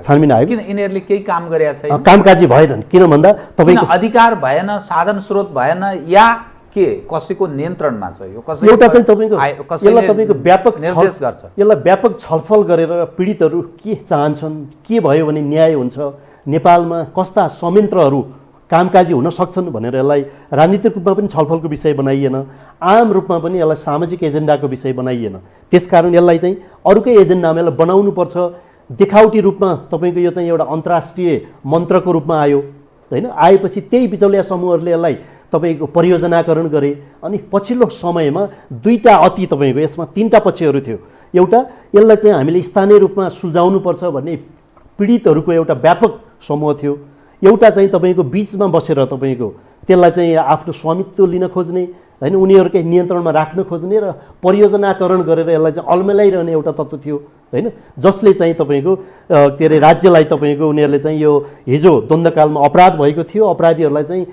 छानबिन आयोग। किन यिनीहरूले केही काम गरेका छैन, कामकाजी भएनन्, किन भन्दा तपाईँको अधिकार भएन, साधन स्रोत भएन, या के कसैको नियन्त्रणमा छ? यो कसै एउटा चाहिँ तपाईँको व्यापक निर्देश गर्छ, यसलाई व्यापक छलफल गरेर पीडितहरू के चाहन्छन्, के भयो भने न्याय हुन्छ, नेपालमा कस्ता संयन्त्रहरू कामकाजी हुन सक्छन् भनेर यसलाई राजनीतिक रूपमा पनि छलफलको विषय बनाइएन, आम रूपमा पनि यसलाई सामाजिक एजेन्डाको विषय बनाइएन। त्यसकारण यसलाई चाहिँ अरूकै एजेन्डामा यसलाई बनाउनुपर्छ। देखावटी रूपमा तपाईँको यो चाहिँ एउटा अन्तर्राष्ट्रिय मन्त्रको रूपमा आयो होइन। आएपछि त्यही बिचौलिया समूहहरूले यसलाई तपाईँको परियोजनाकरण गरे। अनि पछिल्लो समयमा दुईटा अति तपाईँको यसमा तीनटा पक्षहरू थियो। एउटा यसलाई चाहिँ हामीले स्थानीय रूपमा सुल्झाउनुपर्छ भन्ने पीडितहरूको एउटा व्यापक समूह थियो। एउटा चाहिँ तपाईँको बिचमा बसेर तपाईँको त्यसलाई चाहिँ आफ्नो स्वामित्व लिन खोज्ने होइन, उनीहरूकै नियन्त्रणमा राख्न खोज्ने र परियोजनाकरण गरेर यसलाई चाहिँ अल्मेलाइरहने एउटा तत्त्व थियो होइन, जसले चाहिँ तपाईँको के अरे राज्यलाई तपाईँको उनीहरूले चाहिँ यो हिजो द्वन्द्वकालमा अपराध भएको थियो, अपराधीहरूलाई चाहिँ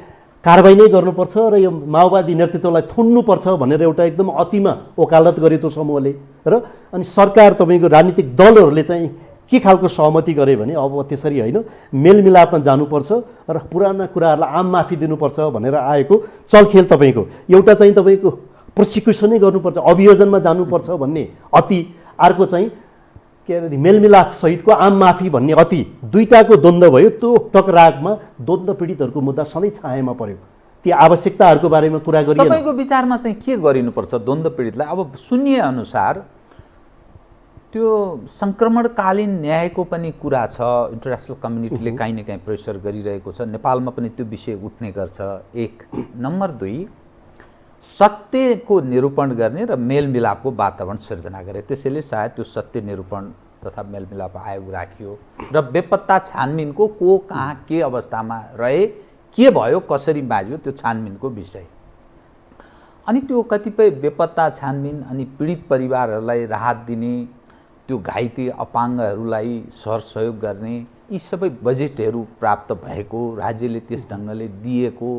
कारबाही नै गर्नुपर्छ र यो माओवादी नेतृत्वलाई थुन्नुपर्छ भनेर एउटा एकदम अतिमा वकालत गर्यो त्यो समूहले। र अनि सरकार तपाईँको राजनीतिक दलहरूले चाहिँ के खालको सहमति गरे भने अब त्यसरी होइन, मेलमिलापमा जानुपर्छ र पुराना कुराहरूलाई आम माफी दिनुपर्छ भनेर आएको चलखेल तपाईँको एउटा चाहिँ तपाईँको प्रोसिक्युसनै गर्नुपर्छ, अभियोजनमा जानुपर्छ भन्ने अति, अर्को चाहिँ के अरे मेलमिलाप सहितको आम माफी भन्ने अति, दुईटाको द्वन्द्व भयो। त्यो टकरागमा द्वन्द्व पीडितहरूको मुद्दा सधैँ छायामा पर्यो। ती आवश्यकताहरूको बारेमा कुरा गरिएन। तपाईँको विचारमा चाहिँ के गरिनुपर्छ द्वन्द्व पीडितलाई? अब सुनिए अनुसार त्यो सङ्क्रमणकालीन न्यायको पनि कुरा छ, इन्टरनेसनल कम्युनिटीले काहीँ न काहीँ प्रेसर गरिरहेको छ, नेपालमा पनि त्यो विषय उठ्ने गर्छ। एक नम्बर दुई, सत्यको निरूपण गर्ने र मेलमिलापको वातावरण सिर्जना गरे, त्यसैले सायद त्यो सत्य निरूपण तथा मेलमिलाप आयोग राखियो र बेपत्ता छानबिनको को कहाँ के अवस्थामा रहे, के भयो, कसरी बाजियो, त्यो छानबिनको विषय। अनि त्यो कतिपय बेपत्ता छानबिन अनि पीडित परिवारहरूलाई राहत दिने, त्यो घाइते अपाङ्गहरूलाई सहयोग गर्ने, यी सबै बजेटहरू प्राप्त भएको, राज्यले त्यस ढङ्गले दिएको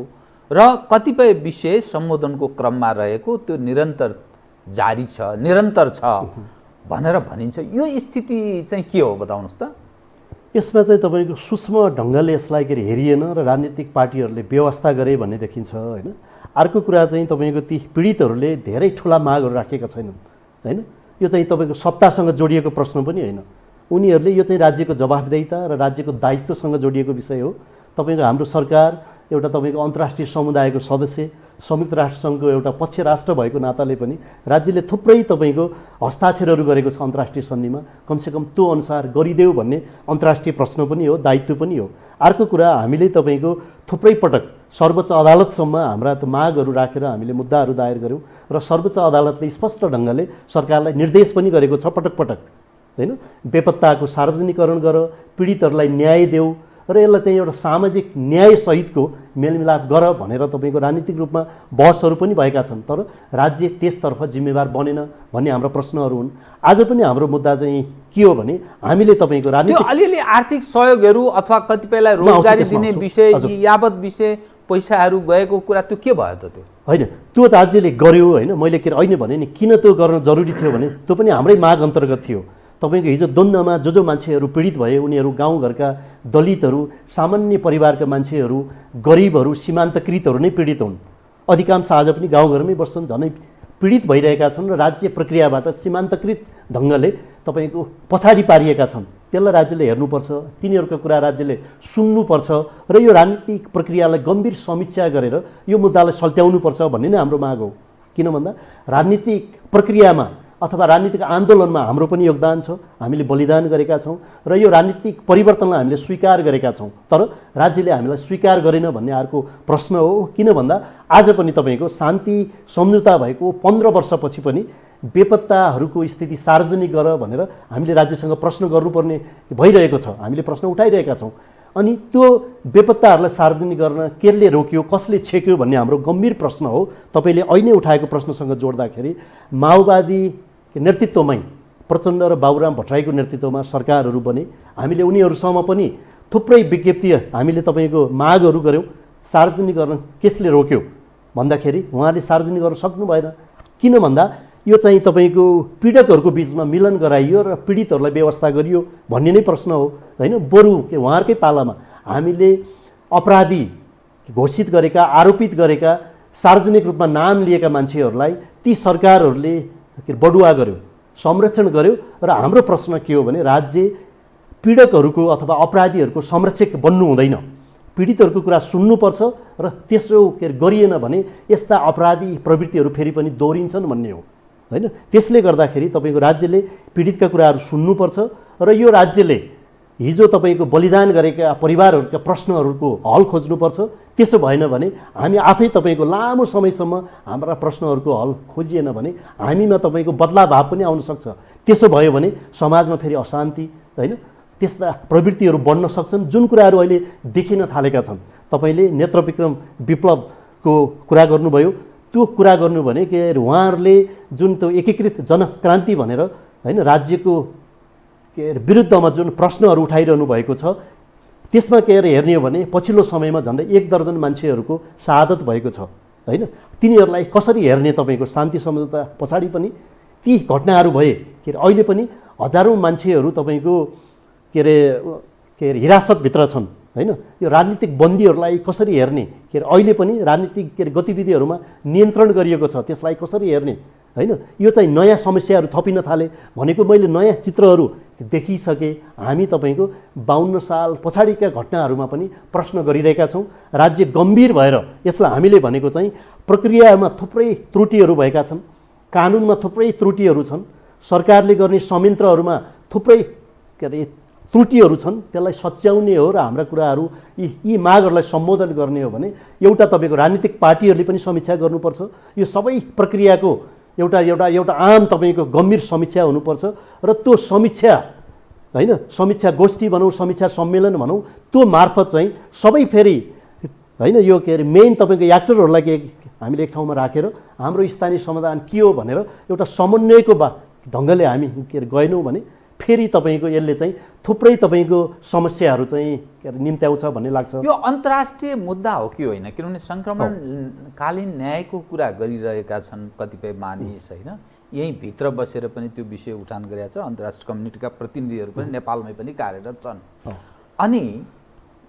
र कतिपय विषय सम्बोधनको क्रममा रहेको, त्यो निरन्तर जारी छ, निरन्तर छ भनेर भनिन्छ। यो स्थिति चाहिँ के हो बताउनुहोस् त? यसमा चाहिँ तपाईँको सूक्ष्म ढङ्गले यसलाई के अरे हेरिएन र राजनीतिक पार्टीहरूले व्यवस्था गरे भन्ने देखिन्छ होइन। अर्को कुरा चाहिँ तपाईँको ती पीडितहरूले धेरै ठुला मागहरू राखेका छैनन् होइन। यो चाहिँ तपाईँको सत्तासँग जोडिएको प्रश्न पनि होइन, उनीहरूले यो चाहिँ राज्यको जवाफदेहिता र राज्यको दायित्वसँग जोडिएको विषय हो। तपाईँको हाम्रो सरकार एउटा तपाईँको अन्तर्राष्ट्रिय समुदायको सदस्य, संयुक्त राष्ट्रसङ्घको एउटा पक्ष राष्ट्र भएको नाताले पनि राज्यले थुप्रै तपाईँको हस्ताक्षरहरू गरेको छ अन्तर्राष्ट्रिय सन्धिमा, कमसेकम त्यो अनुसार गरिदेऊ भन्ने अन्तर्राष्ट्रिय प्रश्न पनि हो, दायित्व पनि हो। अर्को कुरा, हामीले तपाईँको थुप्रै पटक सर्वोच्च अदालतसम्म हाम्रा त्यो मागहरू राखेर हामीले मुद्दाहरू दायर गऱ्यौँ र सर्वोच्च अदालतले स्पष्ट ढङ्गले सरकारलाई निर्देश पनि गरेको छ पटक पटक होइन, बेपत्ताको सार्वजनिकरण गर, पीडितहरूलाई न्याय देऊ र यसलाई चाहिँ एउटा सामाजिक न्यायसहितको मेलमिलाप गर भनेर तपाईँको राजनीतिक रूपमा बहसहरू पनि भएका छन्। तर राज्य त्यसतर्फ जिम्मेवार बनेन भन्ने हाम्रो प्रश्नहरू हुन्। आज पनि हाम्रो मुद्दा चाहिँ के हो भने हामीले तपाईँको राजनीतिक अलिअलि आर्थिक सहयोगहरू अथवा कतिपयलाई रोजगारी दिने विषय, यावत विषय पैसाहरू गएको कुरा, त्यो के भयो त? त्यो होइन, त्यो राज्यले गर्यो होइन। मैले के होइन भने नि किन त्यो गर्न जरुरी थियो भने त्यो पनि हाम्रै माग अन्तर्गत थियो। तपाईँको हिजो द्वन्द्वमा जो मान्छेहरू पीडित भए उनीहरू गाउँघरका दलितहरू, सामान्य परिवारका मान्छेहरू, गरिबहरू, सीमान्तकृतहरू नै पीडित हुन्। अधिकांश आज पनि गाउँघरमै बस्छन्, झनै पीडित भइरहेका छन् र राज्य प्रक्रियाबाट सीमान्तकृत ढङ्गले तपाईँको पछाडि पारिएका छन्। त्यसलाई राज्यले हेर्नुपर्छ, तिनीहरूको कुरा राज्यले सुन्नुपर्छ र यो राजनीतिक प्रक्रियालाई गम्भीर समीक्षा गरेर यो मुद्दालाई सल्ट्याउनुपर्छ भन्ने नै हाम्रो माग हो। किन भन्दा राजनीतिक प्रक्रियामा अथवा राजनीतिक आन्दोलनमा हाम्रो पनि योगदान छ, हामीले बलिदान गरेका छौँ र यो राजनीतिक परिवर्तनलाई हामीले स्वीकार गरेका छौँ। तर राज्यले हामीलाई स्वीकार गरेन भन्ने अर्को प्रश्न हो। किन भन्दा आज पनि तपाईँको शान्ति सम्झौता भएको 15 वर्षपछि पनि बेपत्ताहरूको स्थिति सार्वजनिक गर भनेर हामीले राज्यसँग प्रश्न गर्नुपर्ने भइरहेको छ, हामीले प्रश्न उठाइरहेका छौँ। अनि त्यो बेपत्ताहरूलाई सार्वजनिक गर्न केले रोक्यो, कसले छेक्यो भन्ने हाम्रो गम्भीर प्रश्न हो। तपाईँले अहिले उठाएको प्रश्नसँग जोड्दाखेरि माओवादी नेतृत्वमै प्रचण्ड र बाबुराम भट्टराईको नेतृत्वमा सरकारहरू बने, हामीले उनीहरूसँग पनि थुप्रै विज्ञप्ति हामीले तपाईँको मागहरू गऱ्यौँ। सार्वजनिक गर्न केसले रोक्यो भन्दाखेरि उहाँले सार्वजनिक गर्न सक्नु भएन। किन भन्दा यो चाहिँ तपाईँको पीडकहरूको बिचमा मिलन गराइयो र पीडितहरूलाई व्यवस्था गरियो भन्ने नै प्रश्न हो होइन। बरु उहाँहरूकै पालामा हामीले अपराधी घोषित गरेका, आरोपित गरेका, सार्वजनिक रूपमा नाम लिएका मान्छेहरूलाई ती सरकारहरूले बढुवा गर्यो, संरक्षण गर्यो। र हाम्रो प्रश्न के हो भने राज्य पीडकहरूको अथवा अपराधीहरूको संरक्षक बन्नु हुँदैन, पीडितहरूको कुरा सुन्नुपर्छ र त्यसो गरिएन भने यस्ता अपराधी प्रवृत्तिहरू फेरि पनि दोहोरिन्छन् भन्ने हो होइन। त्यसले गर्दाखेरि तपाईँको राज्यले पीडितका कुराहरू सुन्नुपर्छ र यो राज्यले हिजो तपाईँको बलिदान गरेका परिवारहरूका प्रश्नहरूको हल खोज्नुपर्छ। त्यसो भएन भने हामी आफै तपाईँको लामो समयसम्म हाम्रा प्रश्नहरूको हल खोजिएन भने हामीमा तपाईँको बदलाभाव पनि आउन सक्छ। त्यसो भयो भने समाजमा फेरि अशान्ति होइन त्यस्ता प्रवृत्तिहरू बढ्न सक्छन् जुन कुराहरू अहिले देखिन थालेका छन्। तपाईँले नेत्रविक्रम विप्लवको कुरा गर्नुभयो, त्यो कुरा गर्नु भने के अरे उहाँहरूले जुन त्यो एकीकृत जनक्रान्ति भनेर होइन राज्यको के अरे विरुद्धमा जुन प्रश्नहरू उठाइरहनु भएको छ त्यसमा के अरे हेर्ने हो भने पछिल्लो समयमा झन्डै 1 दर्जन मान्छेहरूको शहादत भएको छ होइन। तिनीहरूलाई कसरी हेर्ने तपाईँको शान्ति सम्झौता पछाडि पनि ती घटनाहरू भए के अरे अहिले पनि हजारौँ मान्छेहरू तपाईँको के अरे हिरासतभित्र छन् होइन। यो राजनीतिक बन्दीहरूलाई कसरी हेर्ने के अरे अहिले पनि राजनीतिक के अरे गतिविधिहरूमा नियन्त्रण गरिएको छ त्यसलाई कसरी हेर्ने होइन। यो चाहिँ नयाँ समस्याहरू थपिन थाले भनेको मैले नयाँ चित्रहरू देखिसकेँ। हामी तपाईँको 52 साल पछाडिका घटनाहरूमा पनि प्रश्न गरिरहेका छौँ। राज्य गम्भीर भएर यसलाई हामीले भनेको चाहिँ प्रक्रियामा थुप्रै त्रुटिहरू भएका छन्, कानुनमा थुप्रै त्रुटिहरू छन्, सरकारले गर्ने संयन्त्रहरूमा थुप्रै के अरे त्रुटिहरू छन्। त्यसलाई सच्याउने हो र हाम्रा कुराहरू यी मागहरूलाई सम्बोधन गर्ने हो भने एउटा तपाईँको राजनीतिक पार्टीहरूले पनि समीक्षा गर्नुपर्छ। यो सबै प्रक्रियाको एउटा आम तपाईँको गम्भीर समीक्षा हुनुपर्छ र त्यो समीक्षा होइन समीक्षा गोष्ठी भनौँ, समीक्षा सम्मेलन भनौँ, त्यो मार्फत चाहिँ सबै फेरि होइन यो के अरे मेन तपाईँको एक्टरहरूलाई हामीले एक ठाउँमा राखेर हाम्रो स्थानीय समाधान के हो भनेर एउटा समन्वयको ढङ्गले हामी के अरे गएनौँ भने फेरि तपाईँको यसले चाहिँ थुप्रै तपाईँको समस्याहरू चाहिँ के अरे निम्त्याउँछ भन्ने लाग्छ। यो अन्तर्राष्ट्रिय मुद्दा हो कि होइन? किनभने सङ्क्रमणकालीन न्यायको कुरा गरिरहेका छन् कतिपय मानिस होइन। यहीँ भित्र बसेर पनि त्यो विषय उठान गरेका छ। अन्तर्राष्ट्रिय कम्युनिटीका प्रतिनिधिहरू पनि नेपालमै पनि कार्यरत छन्। अनि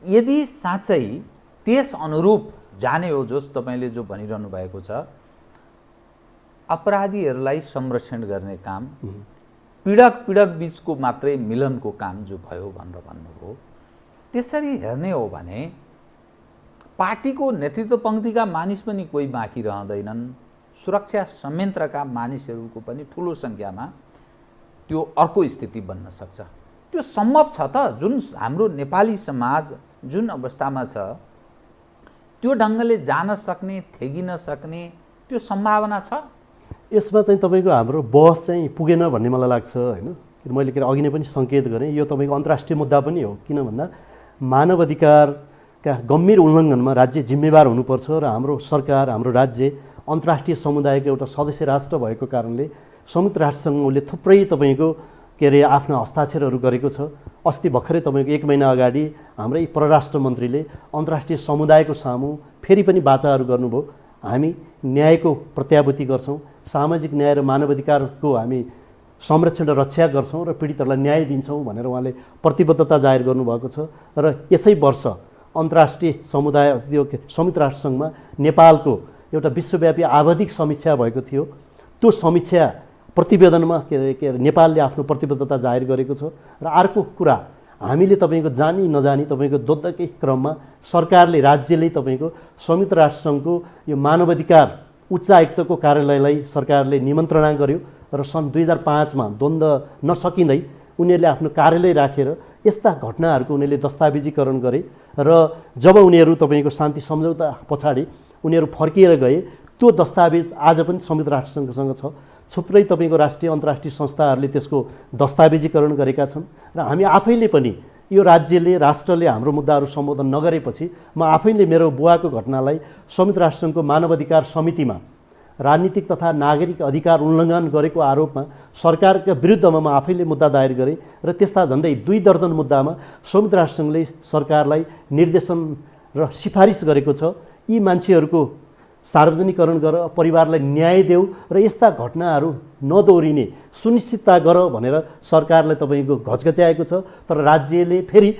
यदि साँच्चै त्यस अनुरूप जाने हो जस तपाईँले जो भनिरहनु भएको छ अपराधीहरूलाई संरक्षण गर्ने काम, पीडक बीचको मात्रै मिलनको काम जो भयो भनेर भन्नुभयो, त्यसरी हेर्ने हो भने पार्टीको नेतृत्व पङ्क्तिका मानिस पनि कोही बाँकी रहँदैनन्। सुरक्षा संयन्त्रका मानिसहरूको पनि ठुलो सङ्ख्यामा त्यो अर्को स्थिति बन्न सक्छ। त्यो सम्भव छ त? जुन हाम्रो नेपाली समाज जुन अवस्थामा छ त्यो ढङ्गले जान सक्ने, थेगिन सक्ने त्यो सम्भावना छ? यसमा चाहिँ तपाईँको हाम्रो बहस चाहिँ पुगेन भन्ने मलाई लाग्छ होइन। मैले के अघि नै पनि सङ्केत गरेँ, यो तपाईँको अन्तर्राष्ट्रिय मुद्दा पनि हो। किन भन्दा मानव अधिकारका गम्भीर उल्लङ्घनमा राज्य जिम्मेवार हुनुपर्छ र हाम्रो सरकार, हाम्रो राज्य अन्तर्राष्ट्रिय समुदायको एउटा सदस्य राष्ट्र भएको कारणले संयुक्त राष्ट्रसङ्घले थुप्रै तपाईँको के अरे आफ्ना हस्ताक्षरहरू गरेको छ। अस्ति भर्खरै तपाईँको 1 महिना अगाडि हाम्रै परराष्ट्र मन्त्रीले अन्तर्राष्ट्रिय समुदायको सामु फेरि पनि वाचाहरू गर्नुभयो। हामी न्यायको प्रत्याभूति गर्छौँ, सामाजिक न्याय र मानवाधिकारको हामी संरक्षण र रक्षा गर्छौँ र पीडितहरूलाई न्याय दिन्छौँ भनेर उहाँले प्रतिबद्धता जाहेर गर्नुभएको छ। र यसै वर्ष अन्तर्राष्ट्रिय समुदाय संयुक्त राष्ट्रसङ्घमा नेपालको एउटा विश्वव्यापी आवधिक समीक्षा भएको थियो। त्यो समीक्षा प्रतिवेदनमा के अरे नेपालले आफ्नो प्रतिबद्धता जाहेर गरेको छ। र अर्को कुरा हामीले तपाईँको जानी नजानी तपाईँको द्वन्द्वकै क्रममा सरकारले, राज्यले तपाईँको संयुक्त राष्ट्रसङ्घको यो मानवाधिकार उच्च आयुक्तको कार्यालयलाई सरकारले निमन्त्रणा गर्यो र सन् 2005मा द्वन्द्व नसकिँदै उनीहरूले आफ्नो कार्यालय राखेर यस्ता घटनाहरूको उनीहरूले दस्तावेजीकरण गरे र जब उनीहरू तपाईँको शान्ति सम्झौता पछाडि उनीहरू फर्किएर गए त्यो दस्तावेज आज पनि संयुक्त राष्ट्रसङ्घसँग छ। थुप्रै तपाईँको राष्ट्रिय अन्तर्राष्ट्रिय संस्थाहरूले त्यसको दस्तावेजीकरण गरेका छन् र हामी आफैले पनि यो राज्यले, राष्ट्रले हाम्रो मुद्दाहरू सम्बोधन नगरेपछि म आफैले मेरो बुवाको घटनालाई संयुक्त राष्ट्रसङ्घको मानवाधिकार समितिमा राजनीतिक तथा नागरिक अधिकार उल्लङ्घन गरेको आरोपमा सरकारका विरुद्धमा म आफैले मुद्दा दायर गरेँ र त्यस्ता झन्डै 2 दर्जन मुद्दामा संयुक्त राष्ट्रसङ्घले सरकारलाई निर्देशन र सिफारिस गरेको छ। यी मान्छेहरूको सार्वजनिकरण गर, परिवारलाई न्याय देऊ र यस्ता घटनाहरू नदोहोरिने सुनिश्चितता गर भनेर सरकारलाई तपाईँको घचघच्याएको छ। तर राज्यले फेरि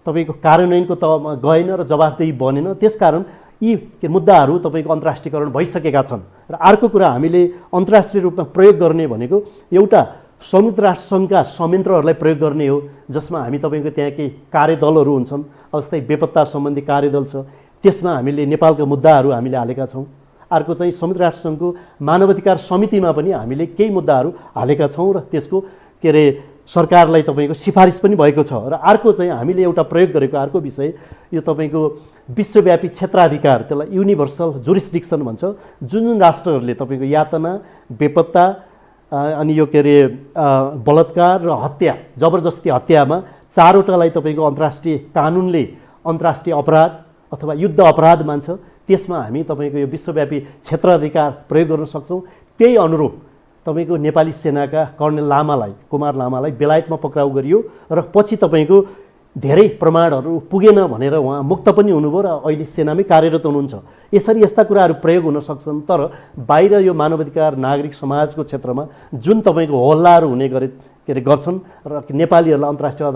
तपाईँको कार्यान्वयनको तहमा गएन र जवाफदेही बनेन। त्यसकारण यी मुद्दाहरू तपाईँको अन्तर्राष्ट्रियकरण भइसकेका छन्। र अर्को कुरा हामीले अन्तर्राष्ट्रिय रूपमा प्रयोग गर्ने भनेको एउटा संयुक्त राष्ट्र सङ्घका संयन्त्रहरूलाई प्रयोग गर्ने हो, जसमा हामी तपाईँको त्यहाँ केही कार्यदलहरू हुन्छन्। अब जस्तै बेपत्ता सम्बन्धी कार्यदल छ, त्यसमा हामीले नेपालका मुद्दाहरू हामीले हालेका छौँ। अर्को चाहिँ संयुक्त राष्ट्र सङ्घको मानवाधिकार समितिमा पनि हामीले केही मुद्दाहरू हालेका छौँ र त्यसको के अरे सरकारलाई तपाईँको सिफारिस पनि भएको छ। र अर्को चाहिँ हामीले एउटा प्रयोग गरेको अर्को विषय यो तपाईँको विश्वव्यापी क्षेत्राधिकार, त्यसलाई युनिभर्सल जुरिस्डिक्सन भन्छ। जुन जुन राष्ट्रहरूले तपाईँको यातना, बेपत्ता अनि यो के अरे बलात्कार र हत्या, जबरजस्ती हत्यामा चारवटालाई तपाईँको अन्तर्राष्ट्रिय कानुनले अन्तर्राष्ट्रिय अपराध अथवा युद्ध अपराध मान्छ, त्यसमा हामी तपाईँको यो विश्वव्यापी क्षेत्राधिकार प्रयोग गर्न सक्छौँ। त्यही अनुरूप तपाईँको नेपाली सेनाका कर्णेल लामालाई, कुमार लामालाई बेलायतमा पक्राउ गरियो र पछि तपाईँको धेरै प्रमाणहरू पुगेन भनेर उहाँ मुक्त पनि हुनुभयो र अहिले सेनामै कार्यरत हुनुहुन्छ। यसरी यस्ता कुराहरू प्रयोग हुन सक्छन्। तर बाहिर यो मानवाधिकार नागरिक समाजको क्षेत्रमा जुन तपाईँको हल्लाहरू हुने गर्छन् र नेपालीहरूलाई अन्तर्राष्ट्रिय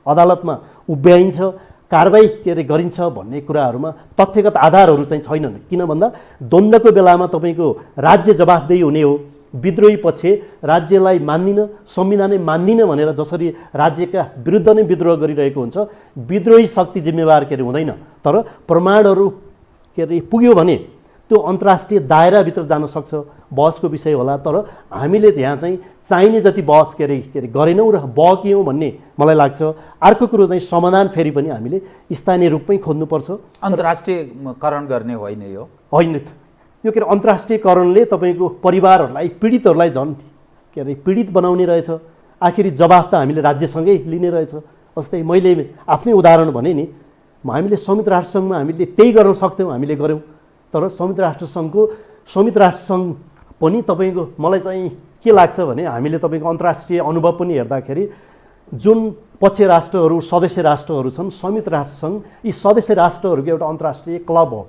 अदालतमा उभ्याइन्छ, कारबाही गरिन्छ भन्ने कुराहरूमा तथ्यगत आधारहरू चाहिँ छैनन्। किन भन्दा द्वन्द्वको बेलामा तपाईँको राज्य जवाफदेही हुने हो, विद्रोही पक्ष राज्यलाई मान्दिन, संविधानै मान्दिन भनेर जसरी राज्यका विरुद्ध नै विद्रोह गरिरहेको हुन्छ, विद्रोही शक्ति जिम्मेवार हुँदैन। तर प्रमाणहरू पुग्यो भने त्यो अन्तर्राष्ट्रिय दायराभित्र जान सक्छ, बहसको विषय होला। तर हामीले यहाँ चाहिँ चाहिने जति बहस गरेनौँ र बग्यौँ भन्ने मलाई लाग्छ। अर्को कुरो चाहिँ समाधान फेरि पनि हामीले स्थानीय रूपमै खोज्नुपर्छ। अन्तर्राष्ट्रियकरण गर्ने होइन, यो होइन। यो अन्तर्राष्ट्रियकरणले तपाईँको परिवारहरूलाई, पीडितहरूलाई झन् पीडित बनाउने रहेछ। आखिरी जवाफ त हामीले राज्यसँगै लिने रहेछ। जस्तै मैले आफ्नै उदाहरण भने नि, हामीले संयुक्त राष्ट्र सङ्घमा हामीले त्यही गर्न सक्थ्यौँ, हामीले गऱ्यौँ। तर संयुक्त राष्ट्र सङ्घ पनि तपाईँको मलाई चाहिँ के लाग्छ भने हामीले तपाईँको अन्तर्राष्ट्रिय अनुभव पनि हेर्दाखेरि जुन पक्ष राष्ट्रहरू, सदस्य राष्ट्रहरू छन्, संयुक्त राष्ट्र सङ्घ यी सदस्य राष्ट्रहरूको एउटा अन्तर्राष्ट्रिय क्लब हो।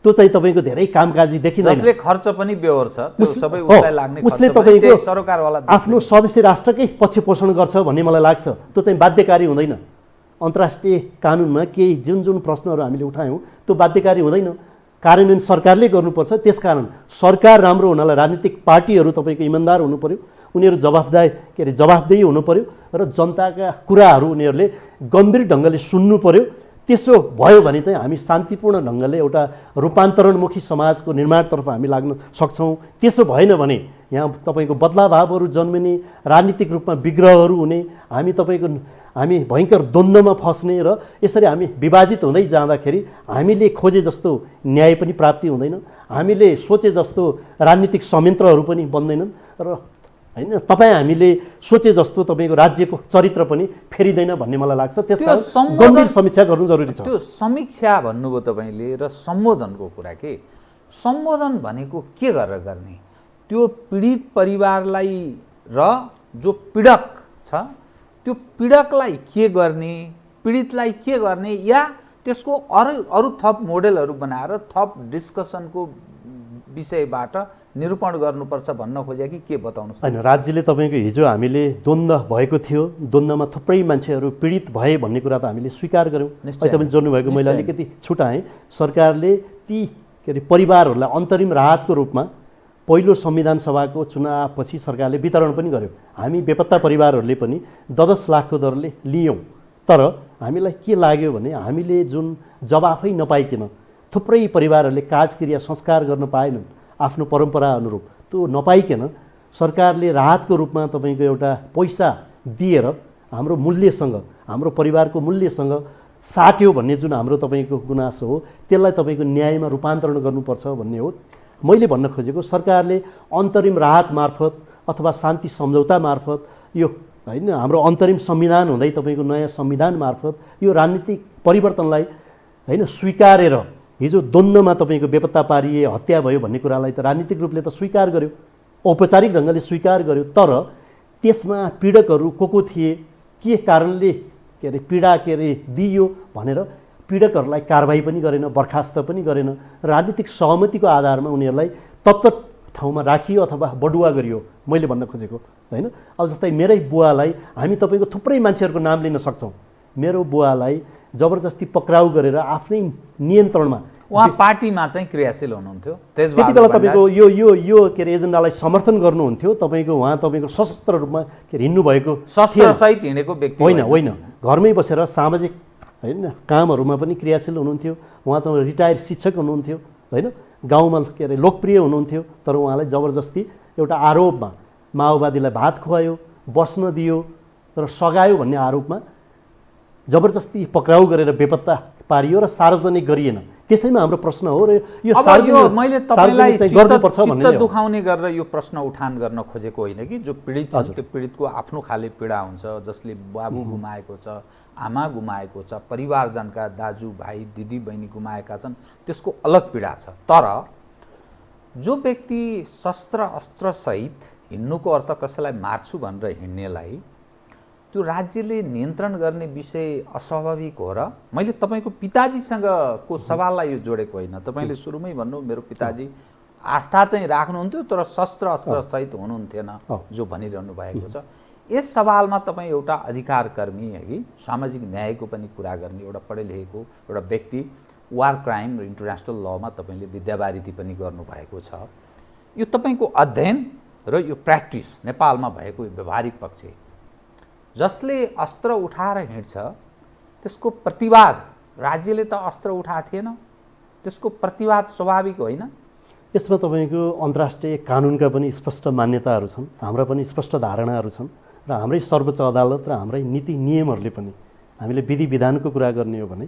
त्यो चाहिँ तपाईँको धेरै कामकाजी देखिँदैन, जसले खर्च पनि बेहोर्छ, त्यो सबै उसलाई लाग्ने खर्च उसले तपाईँको सरकारवाला आफ्नो सदस्य राष्ट्रकै पक्ष पोषण गर्छ भन्ने मलाई लाग्छ। त्यो चाहिँ बाध्यकारी हुँदैन। अन्तर्राष्ट्रिय कानुनमा केही जुन जुन प्रश्नहरू हामीले उठायौँ त्यो बाध्यकारी हुँदैन, कार्यान्वयन सरकारले गर्नुपर्छ। त्यसकारण सरकार राम्रो हुनलाई राजनीतिक पार्टीहरू तपाईँको इमान्दार हुनु पर्यो, उनीहरू जवाफदेही हुनु पर्यो र जनताका कुराहरू उनीहरूले गम्भीर ढङ्गले सुन्नु पर्यो। त्यसो भयो भने चाहिँ हामी शान्तिपूर्ण ढङ्गले एउटा रूपान्तरणमुखी समाजको निर्माणतर्फ हामी लाग्न सक्छौँ। त्यसो भएन भने यहाँ तपाईँको बदलाभावहरू जन्मिने, राजनीतिक रूपमा विग्रहहरू हुने, हामी भयङ्कर द्वन्द्वमा फस्ने र यसरी हामी विभाजित हुँदै जाँदाखेरि हामीले खोजे जस्तो न्याय पनि प्राप्ति हुँदैन, हामीले सोचे जस्तो राजनीतिक संयन्त्रहरू पनि बन्दैनन् र होइन हामीले सोचे जस्तो तपाईँको राज्यको चरित्र पनि फेरिँदैन भन्ने मलाई लाग्छ। त्यसकारण गम्भीर समीक्षा गर्नु जरुरी छ। त्यो समीक्षा भन्नुभयो तपाईँले र सम्बोधनको कुरा के, सम्बोधन भनेको के गरेर गर्ने? त्यो पीडित परिवारलाई र जो पीडक छ त्यो पीडकलाई के गर्ने, पीडितलाई के गर्ने, या त्यसको अरू थप मोडेलहरू बनाएर थप डिस्कसनको विषयबाट निरूपण गर्नुपर्छ भन्न खोजे कि के बताउनुहोस्? होइन, राज्यले तपाईँको हिजो हामीले द्वन्द्व भएको थियो, द्वन्द्वमा थुप्रै मान्छेहरू पीडित भए भन्ने कुरा त हामीले स्वीकार गऱ्यौँ। तपाईँले जोड्नुभएको मैले अलिकति छुटाएँ। सरकारले ती परिवारहरूलाई अन्तरिम राहतको रूपमा पहिलो संविधान सभाको चुनावपछि सरकारले वितरण पनि गर्यो। हामी बेपत्ता परिवारहरूले पनि 10 लाखको दरले लियौँ। तर हामीलाई के लाग्यो भने हामीले जुन जवाफै नपाइकन थुप्रै परिवारहरूले काजक्रिया संस्कार गर्न पाएनन् आफ्नो परम्परा अनुरूप, त्यो नपाइकन सरकारले राहतको रूपमा तपाईँको एउटा पैसा दिएर हाम्रो मूल्यसँग, हाम्रो परिवारको मूल्यसँग साट्यो भन्ने जुन हाम्रो तपाईँको गुनासो हो, त्यसलाई तपाईँको न्यायमा रूपान्तरण गर्नुपर्छ भन्ने हो। मैले भन्न खोजेको सरकारले अन्तरिम राहत मार्फत अथवा शान्ति सम्झौता मार्फत, यो होइन हाम्रो अन्तरिम संविधान हुँदै तपाईँको नयाँ संविधान मार्फत यो राजनीतिक परिवर्तनलाई होइन स्वीकारेर, हिजो द्वन्द्वमा तपाईँको बेपत्ता पारिए, हत्या भयो भन्ने कुरालाई त राजनीतिक रूपले त स्वीकार गर्यो, औपचारिक ढङ्गले स्वीकार गर्यो। तर त्यसमा पीडकहरू को थिए, के कारणले पीडा दियो भनेर पीडकहरूलाई कारबाही पनि गरेन, बर्खास्त पनि गरेन। राजनीतिक सहमतिको आधारमा उनीहरूलाई तत्त ठाउँमा राखियो अथवा बढुवा गरियो। मैले भन्न खोजेको होइन, अब जस्तै मेरै बुवालाई हामी तपाईँको थुप्रै मान्छेहरूको नाम लिन सक्छौँ। मेरो बुवालाई जबरजस्ती पक्राउ गरेर आफ्नै नियन्त्रणमा उहाँ पार्टीमा चाहिँ क्रियाशील हुनुहुन्थ्यो त्यति बेला तपाईँको यो के अरे एजेन्डालाई समर्थन गर्नुहुन्थ्यो। तपाईँको सशस्त्र रूपमा के अरे हिँड्नु भएको शस्त्रसहित हिँडेको व्यक्ति होइन, घरमै बसेर सामाजिक होइन कामहरूमा पनि क्रियाशील हुनुहुन्थ्यो। उहाँ चाहिँ रिटायर्ड शिक्षक हुनुहुन्थ्यो होइन, गाउँमा के अरे लोकप्रिय हुनुहुन्थ्यो। तर उहाँलाई जबरजस्ती एउटा आरोपमा माओवादीलाई भात खुवायो, बस्न दियो र सगायो भन्ने आरोपमा जबरजस्ती पक्राउ गरेर बेपत्ता पारियो र सार्वजनिक गरिएन। त्यसैमा हाम्रो प्रश्न हो र यो मैले तपाईँलाई गर्नुपर्छ भन्ने चित्त दुखाउने गरेर यो प्रश्न उठान गर्न खोजेको होइन कि जो पीडित छ त्यो पीडितको आफ्नो खाले पीडा हुन्छ, जसले बाबु गुमाएको छ, आमा गुमाएको छ, परिवारजनका दाजु भाइ दिदी बहिनी गुमाएका छन्, त्यसको अलग पीडा छ। तर जो व्यक्ति शस्त्र अस्त्र सहित हिँड्नुको अर्थ कसैलाई मार्छु भनेर हिँड्नेलाई त्यो राज्यले नियन्त्रण गर्ने विषय अस्वाभाविक हो र मैले तपाईँको पिताजीसँगको सवाललाई यो जोडेको होइन। तपाईँले सुरुमै भन्नु मेरो पिताजी आस्था चाहिँ राख्नुहुन्थ्यो तर शस्त्र अस्त्र सहित हुनुहुन्थेन जो भनिरहनु भएको छ। यस सवालमा तपाईँ एउटा अधिकारकर्मी है कि सामाजिक न्यायको पनि कुरा गर्ने एउटा पढे लेखेको एउटा व्यक्ति, वार क्राइम र इन्टरनेसनल लमा तपाईँले विद्यावारिधि पनि गर्नुभएको छ। यो तपाईँको अध्ययन र यो प्र्याक्टिस नेपालमा भएको व्यवहारिक पक्ष जसले अस्त्र उठाएर हिँड्छ त्यसको प्रतिवाद राज्यले त अस्त्र उठाएको थिएन, त्यसको प्रतिवाद स्वाभाविक होइन। यसमा तपाईँको अन्तर्राष्ट्रिय कानुनका पनि स्पष्ट मान्यताहरू छन्, हाम्रा पनि स्पष्ट धारणाहरू छन् र हाम्रै सर्वोच्च अदालत र हाम्रै नीति नियमहरूले पनि हामीले विधि विधानको कुरा गर्ने हो भने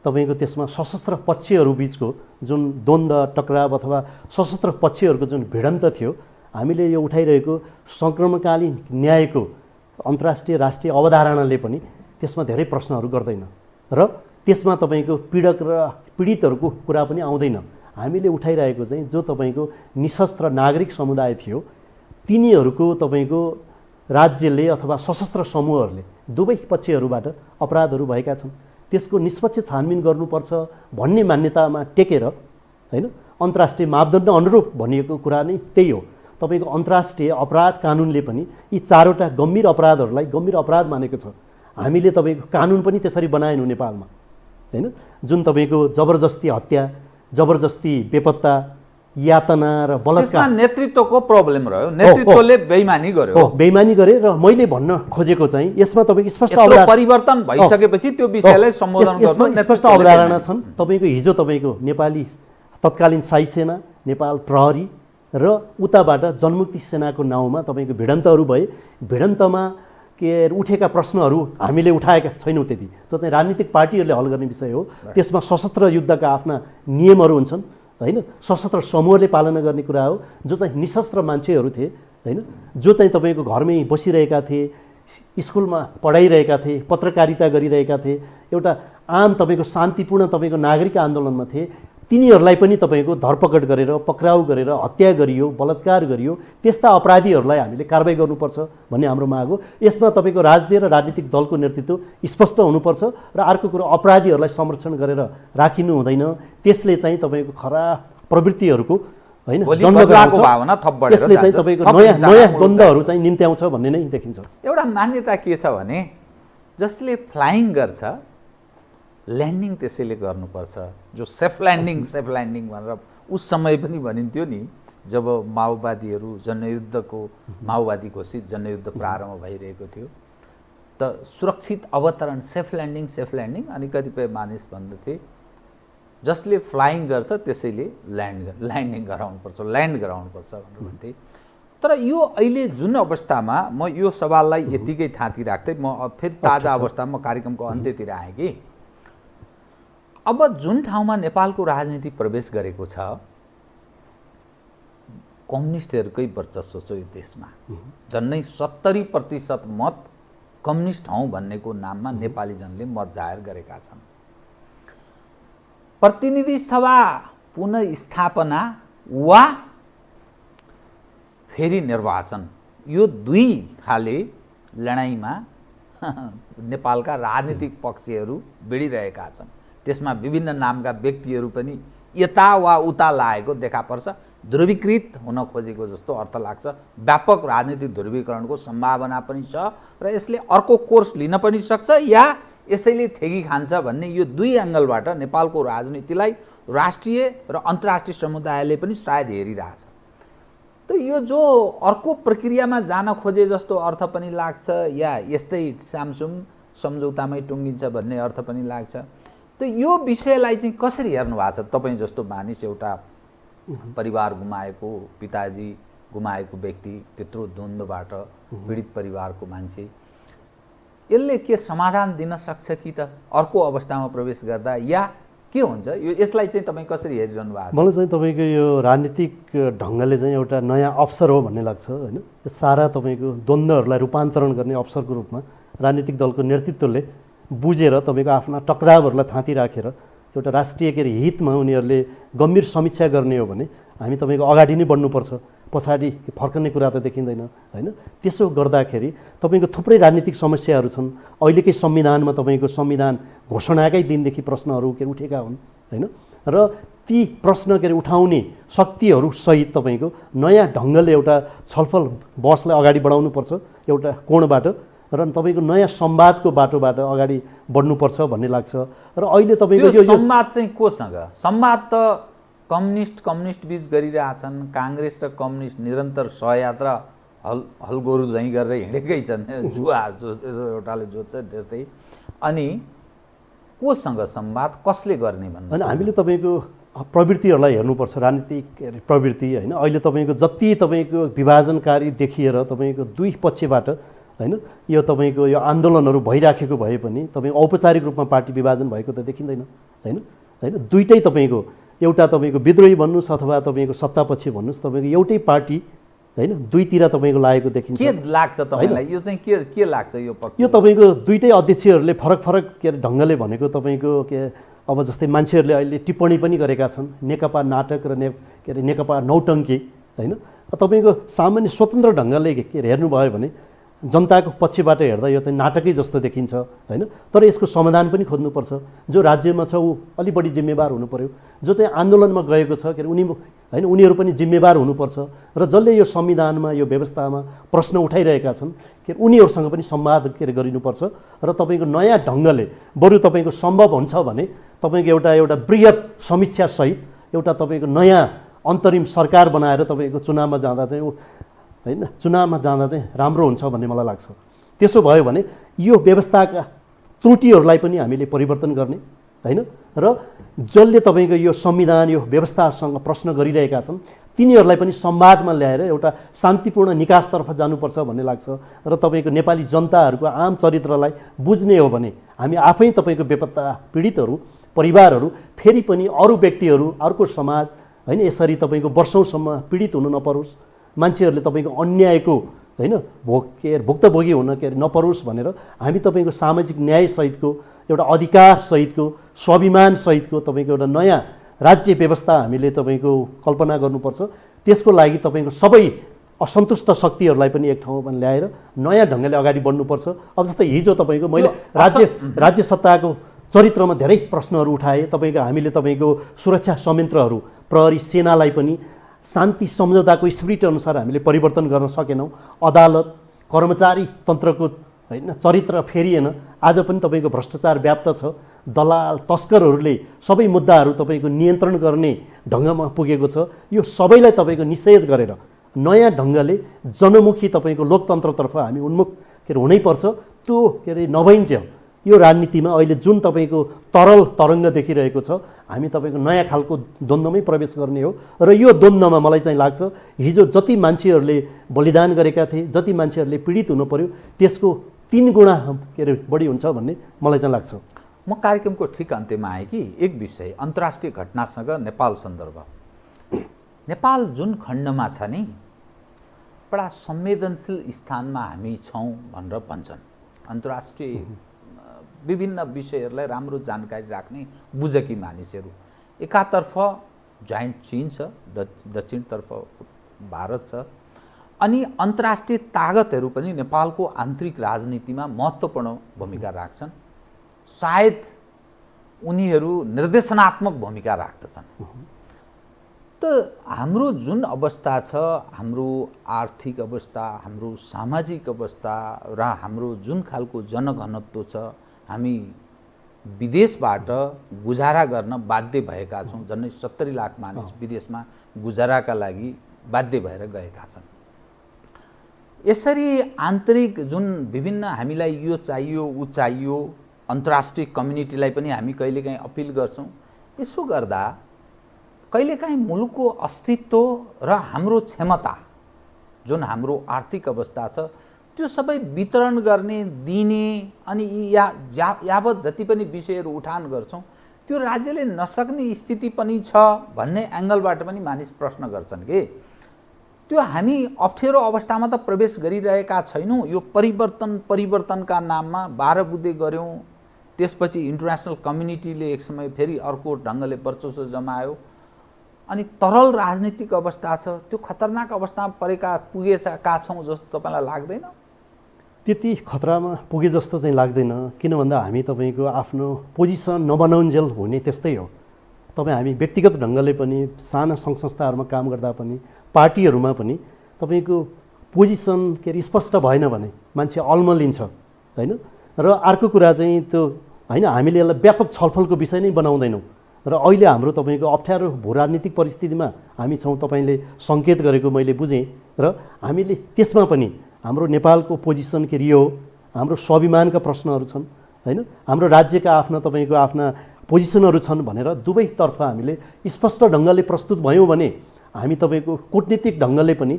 तपाईँको त्यसमा सशस्त्र पक्षहरू बिचको जुन द्वन्द्व टकराव अथवा सशस्त्र पक्षहरूको जुन भिडन्त थियो, हामीले यो उठाइरहेको सङ्क्रमणकालीन न्यायको अन्तर्राष्ट्रिय राष्ट्रिय अवधारणाले पनि त्यसमा धेरै प्रश्नहरू गर्दैन र त्यसमा तपाईँको पीडक र पीडितहरूको कुरा पनि आउँदैन। हामीले उठाइरहेको चाहिँ जो तपाईँको निशस्त्र नागरिक समुदाय थियो तिनीहरूको तपाईँको राज्यले अथवा सशस्त्र समूहहरूले दुवै पक्षहरूबाट अपराधहरू भएका छन्, त्यसको निष्पक्ष छानबिन गर्नुपर्छ भन्ने मान्यतामा टेकेर होइन अन्तर्राष्ट्रिय मापदण्ड अनुरूप भनिएको कुरा नै त्यही हो। तपाईँको अन्तर्राष्ट्रिय अपराध कानुनले पनि यी चारवटा गम्भीर अपराधहरूलाई गम्भीर अपराध मानेको छ। हामीले तपाईँको कानुन पनि त्यसरी बनाएनौँ नेपालमा होइन, जुन तपाईँको जबरजस्ती हत्या, जबरजस्ती बेपत्ता, यातना र बलात्कार नेतृत्वको प्रब्लम रह्यो, नेतृत्वले बेइमानी गर्यो। बेइमानी गरे र मैले भन्न खोजेको चाहिँ यसमा तपाईँको स्पष्ट परिवर्तन भइसकेपछि त्यो विषयलाई सम्बोधन गर्न स्पष्ट अवधारणा छन्। तपाईँको हिजो तपाईँको नेपाली तत्कालीन साई सेना, नेपाल प्रहरी र उताबाट जनमुक्ति सेनाको नाउँमा तपाईँको भिडन्तहरू भए। भिडन्तमा के उठेका प्रश्नहरू हामीले उठाएका छैनौँ त्यति, त्यो चाहिँ राजनीतिक पार्टीहरूले हल गर्ने विषय हो। त्यसमा सशस्त्र युद्धका आफ्ना नियमहरू हुन्छन् होइन, सशस्त्र समूहले पालना गर्ने कुरा हो। जो चाहिँ निशस्त्र मान्छेहरू थिए होइन, जो चाहिँ तपाईँको घरमै बसिरहेका थिए, स्कुलमा पढाइरहेका थिए, पत्रकारिता गरिरहेका थिए, एउटा आम तपाईँको शान्तिपूर्ण तपाईँको नागरिक आन्दोलनमा थिए, तिनीहरूलाई पनि तपाईँको धरपकड गरेर पक्राउ गरेर हत्या गरियो, बलात्कार गरियो। त्यस्ता अपराधीहरूलाई हामीले कारबाही गर्नुपर्छ भन्ने हाम्रो माग हो। यसमा तपाईँको राज्य र राजनीतिक दलको नेतृत्व स्पष्ट हुनुपर्छ र अर्को कुरो अपराधीहरूलाई संरक्षण गरेर राखिनु हुँदैन। त्यसले चाहिँ तपाईँको खराब प्रवृत्तिहरूको होइन जन्म गराउँछ, त्यसले चाहिँ तपाईँको नयाँ नयाँ द्वन्द्वहरू चाहिँ निम्त्याउँछ भन्ने नै देखिन्छ। एउटा मान्यता के छ भने जसले फ्लाइङ गर्छ ल्यान्डिङ त्यसैले गर्नुपर्छ। जो सेफ ल्यान्डिङ भनेर उस समय पनि भनिन्थ्यो नि जब माओवादीहरू जनयुद्धको माओवादी घोषित जनयुद्ध प्रारम्भ भइरहेको थियो त सुरक्षित अवतरण सेफ ल्यान्डिङ अनि कतिपय मानिस भन्दथे जसले फ्लाइङ गर्छ त्यसैले ल्यान्ड गराउनुपर्छ भनेर भन्थे। तर यो अहिले जुन अवस्थामा म यो सवाललाई यतिकै थाँती राख्दै म फेरि ताजा अवस्थामा कार्यक्रमको अन्त्यतिर आएँ कि अब जुन ठाउँमा नेपालको राजनीति प्रवेश गरेको छ कम्युनिस्टहरूकै वर्चस्व छ यो देशमा। झन्डै 70% मत कम्युनिस्ट हौँ भन्नेको नाममा नेपाली जनले मत जाहेर गरेका छन्। प्रतिनिधि सभा पुनर्स्थापना वा फेरि निर्वाचन यो दुई खाले लडाइँमा नेपालका राजनीतिक पक्षहरू भिडिरहेका छन्। त्यसमा विभिन्न नामका व्यक्तिहरू पनि यता वा उता लागेको देखा पर्छ। ध्रुवीकृत हुन खोजेको जस्तो अर्थ लाग्छ। व्यापक राजनीतिक ध्रुवीकरणको सम्भावना पनि छ र यसले अर्को कोर्स लिन पनि सक्छ या यसैले ठेगी खान्छ भन्ने यो दुई एङ्गलबाट नेपालको राजनीतिलाई राष्ट्रिय र अन्तर्राष्ट्रिय समुदायले पनि सायद हेरिरहेछ। त यो जो अर्को प्रक्रियामा जान खोजे जस्तो अर्थ पनि लाग्छ या यस्तै सामसुम सम्झौतामै टुङ्गिन्छ भन्ने अर्थ पनि लाग्छ। त यो विषयलाई चाहिँ कसरी हेर्नु भएको छ? तपाईँ जस्तो मानिस, एउटा परिवार गुमाएको, पिताजी गुमाएको व्यक्ति, त्यत्रो द्वन्द्वबाट पीडित परिवारको मान्छे, यसले के समाधान दिन सक्छ कि त अर्को अवस्थामा प्रवेश गर्दा, या के हुन्छ? यसलाई चाहिँ तपाईँ कसरी हेरिरहनु भएको छ? मलाई चाहिँ तपाईँको यो राजनीतिक ढङ्गले चाहिँ एउटा नयाँ अवसर हो भन्ने लाग्छ होइन। यो सारा तपाईँको द्वन्द्वहरूलाई रूपान्तरण गर्ने अवसरको रूपमा राजनीतिक दलको नेतृत्वले बुझेर तपाईँको आफ्ना टक्रावहरूलाई थाँती राखेर एउटा राष्ट्रिय हितमा उनीहरूले गम्भीर समीक्षा गर्ने हो भने हामी तपाईँको अगाडि नै बढ्नुपर्छ, पछाडि फर्कने कुरा त देखिँदैन होइन। त्यसो गर्दाखेरि तपाईँको थुप्रै राजनीतिक समस्याहरू छन्। अहिलेकै संविधानमा तपाईँको संविधान घोषणाकै दिनदेखि प्रश्नहरू उठेका हुन् होइन। र ती प्रश्न उठाउने शक्तिहरूसहित तपाईँको नयाँ ढङ्गले एउटा छलफल बहसलाई अगाडि बढाउनुपर्छ एउटा कोणबाट, र तपाईँको नयाँ संवादको बाटोबाट अगाडि बढ्नुपर्छ भन्ने लाग्छ। र अहिले तपाईँको यो संवाद चाहिँ कोसँग? संवाद त कम्युनिस्ट बीच गरिरहेछन्। काङ्ग्रेस र कम्युनिस्ट निरन्तर सहयात्रा हलगोरु झैँ गरेर हिँडेकै छन्, जुवा एउटाले जोत्छ त्यस्तै। अनि कोसँग संवाद, कसले गर्ने भन्नु? होइन, हामीले तपाईँको प्रवृत्तिहरूलाई हेर्नुपर्छ, राजनीतिक प्रवृत्ति होइन। अहिले तपाईँको जति तपाईँको विभाजनकारी देखिएर तपाईँको दुई पक्षबाट होइन यो तपाईँको यो आन्दोलनहरू भइराखेको भए पनि तपाईँको औपचारिक रूपमा पार्टी विभाजन भएको त देखिँदैन होइन। होइन, दुइटै तपाईँको एउटा तपाईँको विद्रोही भन्नुहोस् अथवा तपाईँको सत्तापक्ष भन्नुहोस्, तपाईँको एउटै पार्टी होइन दुईतिर तपाईँको लागेको देखिन्छ। के लाग्छ तपाईँलाई यो चाहिँ? के लाग्छ यो पक्ष? यो तपाईँको दुईटै अध्यक्षहरूले फरक फरक ढङ्गले भनेको तपाईँको अब जस्तै मान्छेहरूले अहिले टिप्पणी पनि गरेका छन्, नेकपा नाटक र नेकपा नौटङ्की होइन। तपाईँको सामान्य स्वतन्त्र ढङ्गले हेर्नुभयो भने जनताको पक्षबाट हेर्दा यो चाहिँ नाटकै जस्तो देखिन्छ होइन। तर यसको समाधान पनि खोज्नुपर्छ। जो राज्यमा छ ऊ अलि बढी जिम्मेवार हुनु पर्यो, जो चाहिँ आन्दोलनमा गएको छ उनीहरू पनि जिम्मेवार हुनुपर्छ। र जसले यो संविधानमा यो व्यवस्थामा प्रश्न उठाइरहेका छन् उनीहरूसँग पनि संवाद गरिनुपर्छ। र तपाईँको नयाँ ढङ्गले बरु तपाईँको सम्भव हुन्छ भने तपाईँको एउटा बृहत समीक्षासहित एउटा तपाईँको नयाँ अन्तरिम सरकार बनाएर तपाईँको चुनावमा जाँदा चाहिँ राम्रो हुन्छ भन्ने मलाई लाग्छ। त्यसो भयो भने यो व्यवस्थाका त्रुटिहरूलाई पनि हामीले परिवर्तन गर्ने होइन। र जसले तपाईँको यो संविधान यो व्यवस्थासँग प्रश्न गरिरहेका छन् तिनीहरूलाई पनि संवादमा ल्याएर एउटा शान्तिपूर्ण निकासतर्फ जानुपर्छ भन्ने लाग्छ। र तपाईँको नेपाली जनताहरूको आम चरित्रलाई बुझ्ने हो भने हामी आफै तपाईँको बेपत्ता पीडितहरू परिवारहरू फेरि पनि अरू व्यक्तिहरू अर्को समाज होइन यसरी तपाईँको वर्षौँसम्म पीडित हुनु नपरोस्, मान्छेहरूले तपाईँको अन्यायको होइन भुक्तभोगी हुन नपरोस् भनेर हामी तपाईँको सामाजिक न्यायसहितको एउटा अधिकारसहितको स्वाभिमानसहितको तपाईँको एउटा नयाँ राज्य व्यवस्था हामीले तपाईँको कल्पना गर्नुपर्छ। त्यसको लागि तपाईँको सबै असन्तुष्ट शक्तिहरूलाई पनि एक ठाउँमा ल्याएर नयाँ ढङ्गले अगाडि बढ्नुपर्छ। अब जस्तै हिजो तपाईँको मैले राज्य सत्ताको चरित्रमा धेरै प्रश्नहरू उठाएँ। तपाईँको हामीले तपाईँको सुरक्षा संयन्त्रहरू प्रहरी सेनालाई पनि शान्ति सम्झौताको स्पिरिट अनुसार हामीले परिवर्तन गर्न सकेनौँ। अदालत कर्मचारी तन्त्रको होइन चरित्र फेरिएन। आज पनि तपाईँको भ्रष्टाचार व्याप्त छ। दलाल तस्करहरूले सबै मुद्दाहरू तपाईँको नियन्त्रण गर्ने ढङ्गमा पुगेको छ। यो सबैलाई तपाईँको निषेध गरेर नयाँ ढङ्गले जनमुखी तपाईँको लोकतन्त्रतर्फ हामी उन्मुख हुनैपर्छ। त्यो नभइन्जेल यो राजनीतिमा अहिले जुन तपाईँको तरल तरङ्ग देखिरहेको छ हामी तपाईँको नयाँ खालको द्वन्द्वमै प्रवेश गर्ने हो। र यो द्वन्द्वमा मलाई चाहिँ लाग्छ हिजो जति मान्छेहरूले बलिदान गरेका थिए, जति मान्छेहरूले पीडित हुनु पर्यो त्यसको 3 गुणा बढी हुन्छ भन्ने मलाई चाहिँ लाग्छ। म कार्यक्रमको ठिक अन्त्यमा आएँ कि एक विषय अन्तर्राष्ट्रिय घटनासँग नेपाल सन्दर्भ। नेपाल जुन खण्डमा छ नि बडा संवेदनशील स्थानमा हामी छौँ भनेर भन्छन्। अन्तर्राष्ट्रिय विभिन्न विषयहरूलाई राम्रो जानकारी राख्ने बुझकी मानिसहरू। एकातर्फ जाइन्ट चीन छ, दक्षिणतर्फ भारत छ, अनि अन्तर्राष्ट्रिय तागतहरू पनि नेपालको आन्तरिक राजनीतिमा महत्त्वपूर्ण भूमिका राख्छन्। सायद उनीहरू निर्देशनात्मक भूमिका राख्दछन्। त हाम्रो जुन अवस्था छ, हाम्रो आर्थिक अवस्था, हाम्रो सामाजिक अवस्था र हाम्रो जुन खालको जनघनत्व छ, हामी विदेशबाट गुजारा गर्न बाध्य भएका छौँ। झन्डै 70 लाख मानिस विदेशमा गुजाराका लागि बाध्य भएर गएका छन्। यसरी आन्तरिक जुन विभिन्न हामीलाई यो चाहियो ऊ चाहियो, अन्तर्राष्ट्रिय कम्युनिटीलाई पनि हामी कहिलेकाहीँ अपिल गर्छौँ। यसो गर्दा कहिलेकाहीँ मुलुकको अस्तित्व र हाम्रो क्षमता, जुन हाम्रो आर्थिक अवस्था छ, त्यो सबै वितरण गर्ने, दिने अनि यावत जति पनि विषयहरू उठान गर्छौँ त्यो राज्यले नसक्ने स्थिति पनि छ भन्ने एङ्गलबाट पनि मानिस प्रश्न गर्छन् कि त्यो हामी अप्ठ्यारो अवस्थामा त प्रवेश गरिरहेका छैनौँ। यो परिवर्तनका नाममा 12 बुँदे गऱ्यौँ, त्यसपछि इन्टरनेसनल कम्युनिटीले एक समय फेरि अर्को ढङ्गले वर्चस्व जमायो अनि तरल राजनीतिक अवस्था छ। त्यो खतरनाक अवस्थामा पुगेका छौँ जस्तो तपाईँलाई लाग्दैन? त्यति खतरामा पुगे जस्तो चाहिँ लाग्दैन। किन भन्दा हामी तपाईँको आफ्नो पोजिसन नबनाउन्जेल हुने त्यस्तै हो। तपाईँ हामी व्यक्तिगत ढङ्गले पनि साना सङ्घ संस्थाहरूमा काम गर्दा पनि पार्टीहरूमा पनि तपाईँको पोजिसन के अरे स्पष्ट भएन भने मान्छे अल्मलिन्छ होइन। र अर्को कुरा चाहिँ त्यो होइन, हामीले यसलाई व्यापक छलफलको विषय नै बनाउँदैनौँ। र अहिले हाम्रो तपाईँको अप्ठ्यारो भूराजनीतिक परिस्थितिमा हामी छौँ, तपाईँले सङ्केत गरेको मैले बुझेँ। र हामीले त्यसमा पनि हाम्रो नेपालको पोजिसन के रियो, हाम्रो स्वाभिमानका प्रश्नहरू छन् होइन, हाम्रो राज्यका तपाईँको आफ्ना पोजिसनहरू छन् भनेर दुवैतर्फ हामीले स्पष्ट ढङ्गले प्रस्तुत भयौँ भने हामी तपाईँको कूटनीतिक ढङ्गले पनि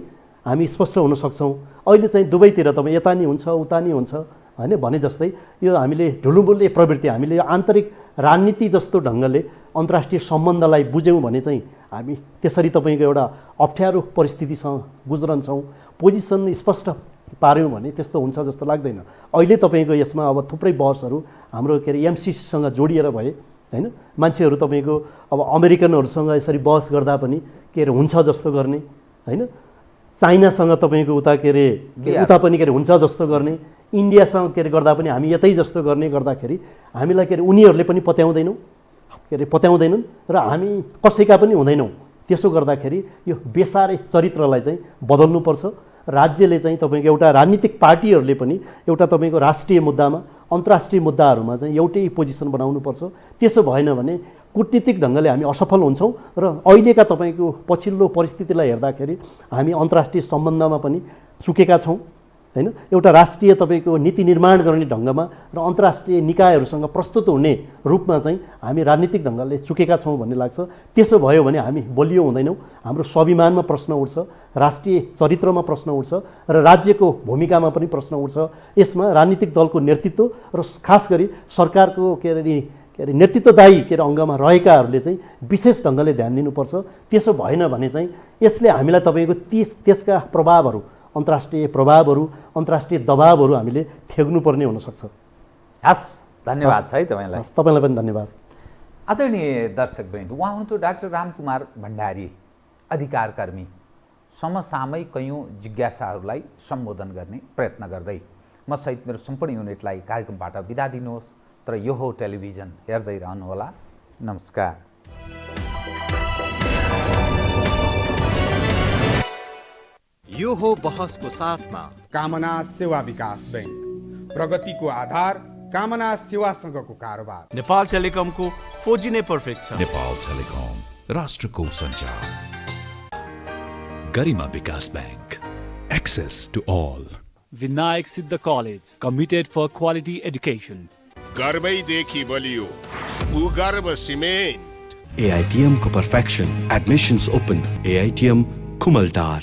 हामी स्पष्ट हुन सक्छौँ। अहिले चाहिँ दुवैतिर तपाईँ यता नि हुन्छ उता नि हुन्छ होइन भने जस्तै यो हामीले ढुलुमुले प्रवृत्ति, हामीले आन्तरिक राजनीति जस्तो ढङ्गले अन्तर्राष्ट्रिय सम्बन्धलाई बुझ्यौँ भने चाहिँ हामी त्यसरी तपाईँको एउटा अप्ठ्यारो परिस्थितिसँग गुज्रन्छौँ। पोजिसन स्पष्ट पार्यौँ भने त्यस्तो हुन्छ जस्तो लाग्दैन। अहिले तपाईँको यसमा अब थुप्रै बहसहरू हाम्रो के अरे एमसिसीसँग जोडिएर भए होइन। मान्छेहरू तपाईँको अब अमेरिकनहरूसँग यसरी बहस गर्दा पनि के अरे हुन्छ जस्तो गर्ने होइन, चाइनासँग तपाईँको उता के अरे उता पनि के अरे हुन्छ जस्तो गर्ने, इन्डियासँग के अरे गर्दा पनि हामी यतै जस्तो गर्ने गर्दाखेरि हामीलाई के अरे उनीहरूले पनि पत्याउँदैनन् र हामी कसैका पनि हुँदैनौँ। त्यसो गर्दाखेरि यो बेसारे चरित्रलाई चाहिँ बदल्नुपर्छ। राज्यले चाहिँ तपाईँको एउटा राजनीतिक पार्टीहरूले पनि एउटा तपाईँको राष्ट्रिय मुद्दामा अन्तर्राष्ट्रिय मुद्दाहरूमा चाहिँ एउटै पोजिसन बनाउनुपर्छ। त्यसो भएन भने कूटनीतिक ढङ्गले हामी असफल हुन्छौँ र अहिलेका तपाईँको पछिल्लो परिस्थितिलाई हेर्दाखेरि हामी अन्तर्राष्ट्रिय सम्बन्धमा पनि चुकेका छौँ होइन। एउटा राष्ट्रिय तपाईँको नीति निर्माण गर्ने ढङ्गमा र अन्तर्राष्ट्रिय निकायहरूसँग प्रस्तुत हुने रूपमा चाहिँ हामी राजनीतिक ढङ्गले चुकेका छौँ भन्ने लाग्छ। त्यसो भयो भने हामी बलियो हुँदैनौँ, हाम्रो स्वाभिमानमा प्रश्न उठ्छ, राष्ट्रिय चरित्रमा प्रश्न उठ्छ र राज्यको भूमिकामा पनि प्रश्न उठ्छ। यसमा राजनीतिक दलको नेतृत्व र खास गरी सरकारको के अरे नेतृत्वदायी के अरे अङ्गमा रहेकाहरूले चाहिँ विशेष ढङ्गले ध्यान दिनुपर्छ। त्यसो भएन भने चाहिँ यसले हामीलाई तपाईँको त्यसका प्रभावहरू, अन्तर्राष्ट्रिय प्रभावहरू, अन्तर्राष्ट्रिय दबावहरू हामीले थ्याक्नुपर्ने हुनसक्छ। हस्, धन्यवाद है तपाईँलाई। तपाईँलाई पनि धन्यवाद। आदरणीय दर्शकवृन्द, उहाँ हुनुहुन्थ्यो डाक्टर रामकुमार भण्डारी, अधिकारकर्मी, समसामयिक कयौँ जिज्ञासाहरूलाई सम्बोधन गर्ने प्रयत्न गर्दै म सहित मेरो सम्पूर्ण युनिटलाई कार्यक्रमबाट बिदा दिनुहोस्। तर यो हो टेलिभिजन, हेर्दै रहनुहोला। नमस्कार। यो हो बहसको साथमा कामना सेवा विकास बैंक, प्रगतिको आधार कामना सेवासँगको कारोबार। नेपाल टेलिकमको 4G नै पर्फेक्ट छ। नेपाल टेलिकम, राष्ट्रको सञ्चार। Garima Bikas bank, access to all. Vinayak Siddha College, committed for quality education. गर्वैदेखि बलियो भूगर्भ सिमेन्ट। AITM को perfection, admissions open, AITM Kumaltar.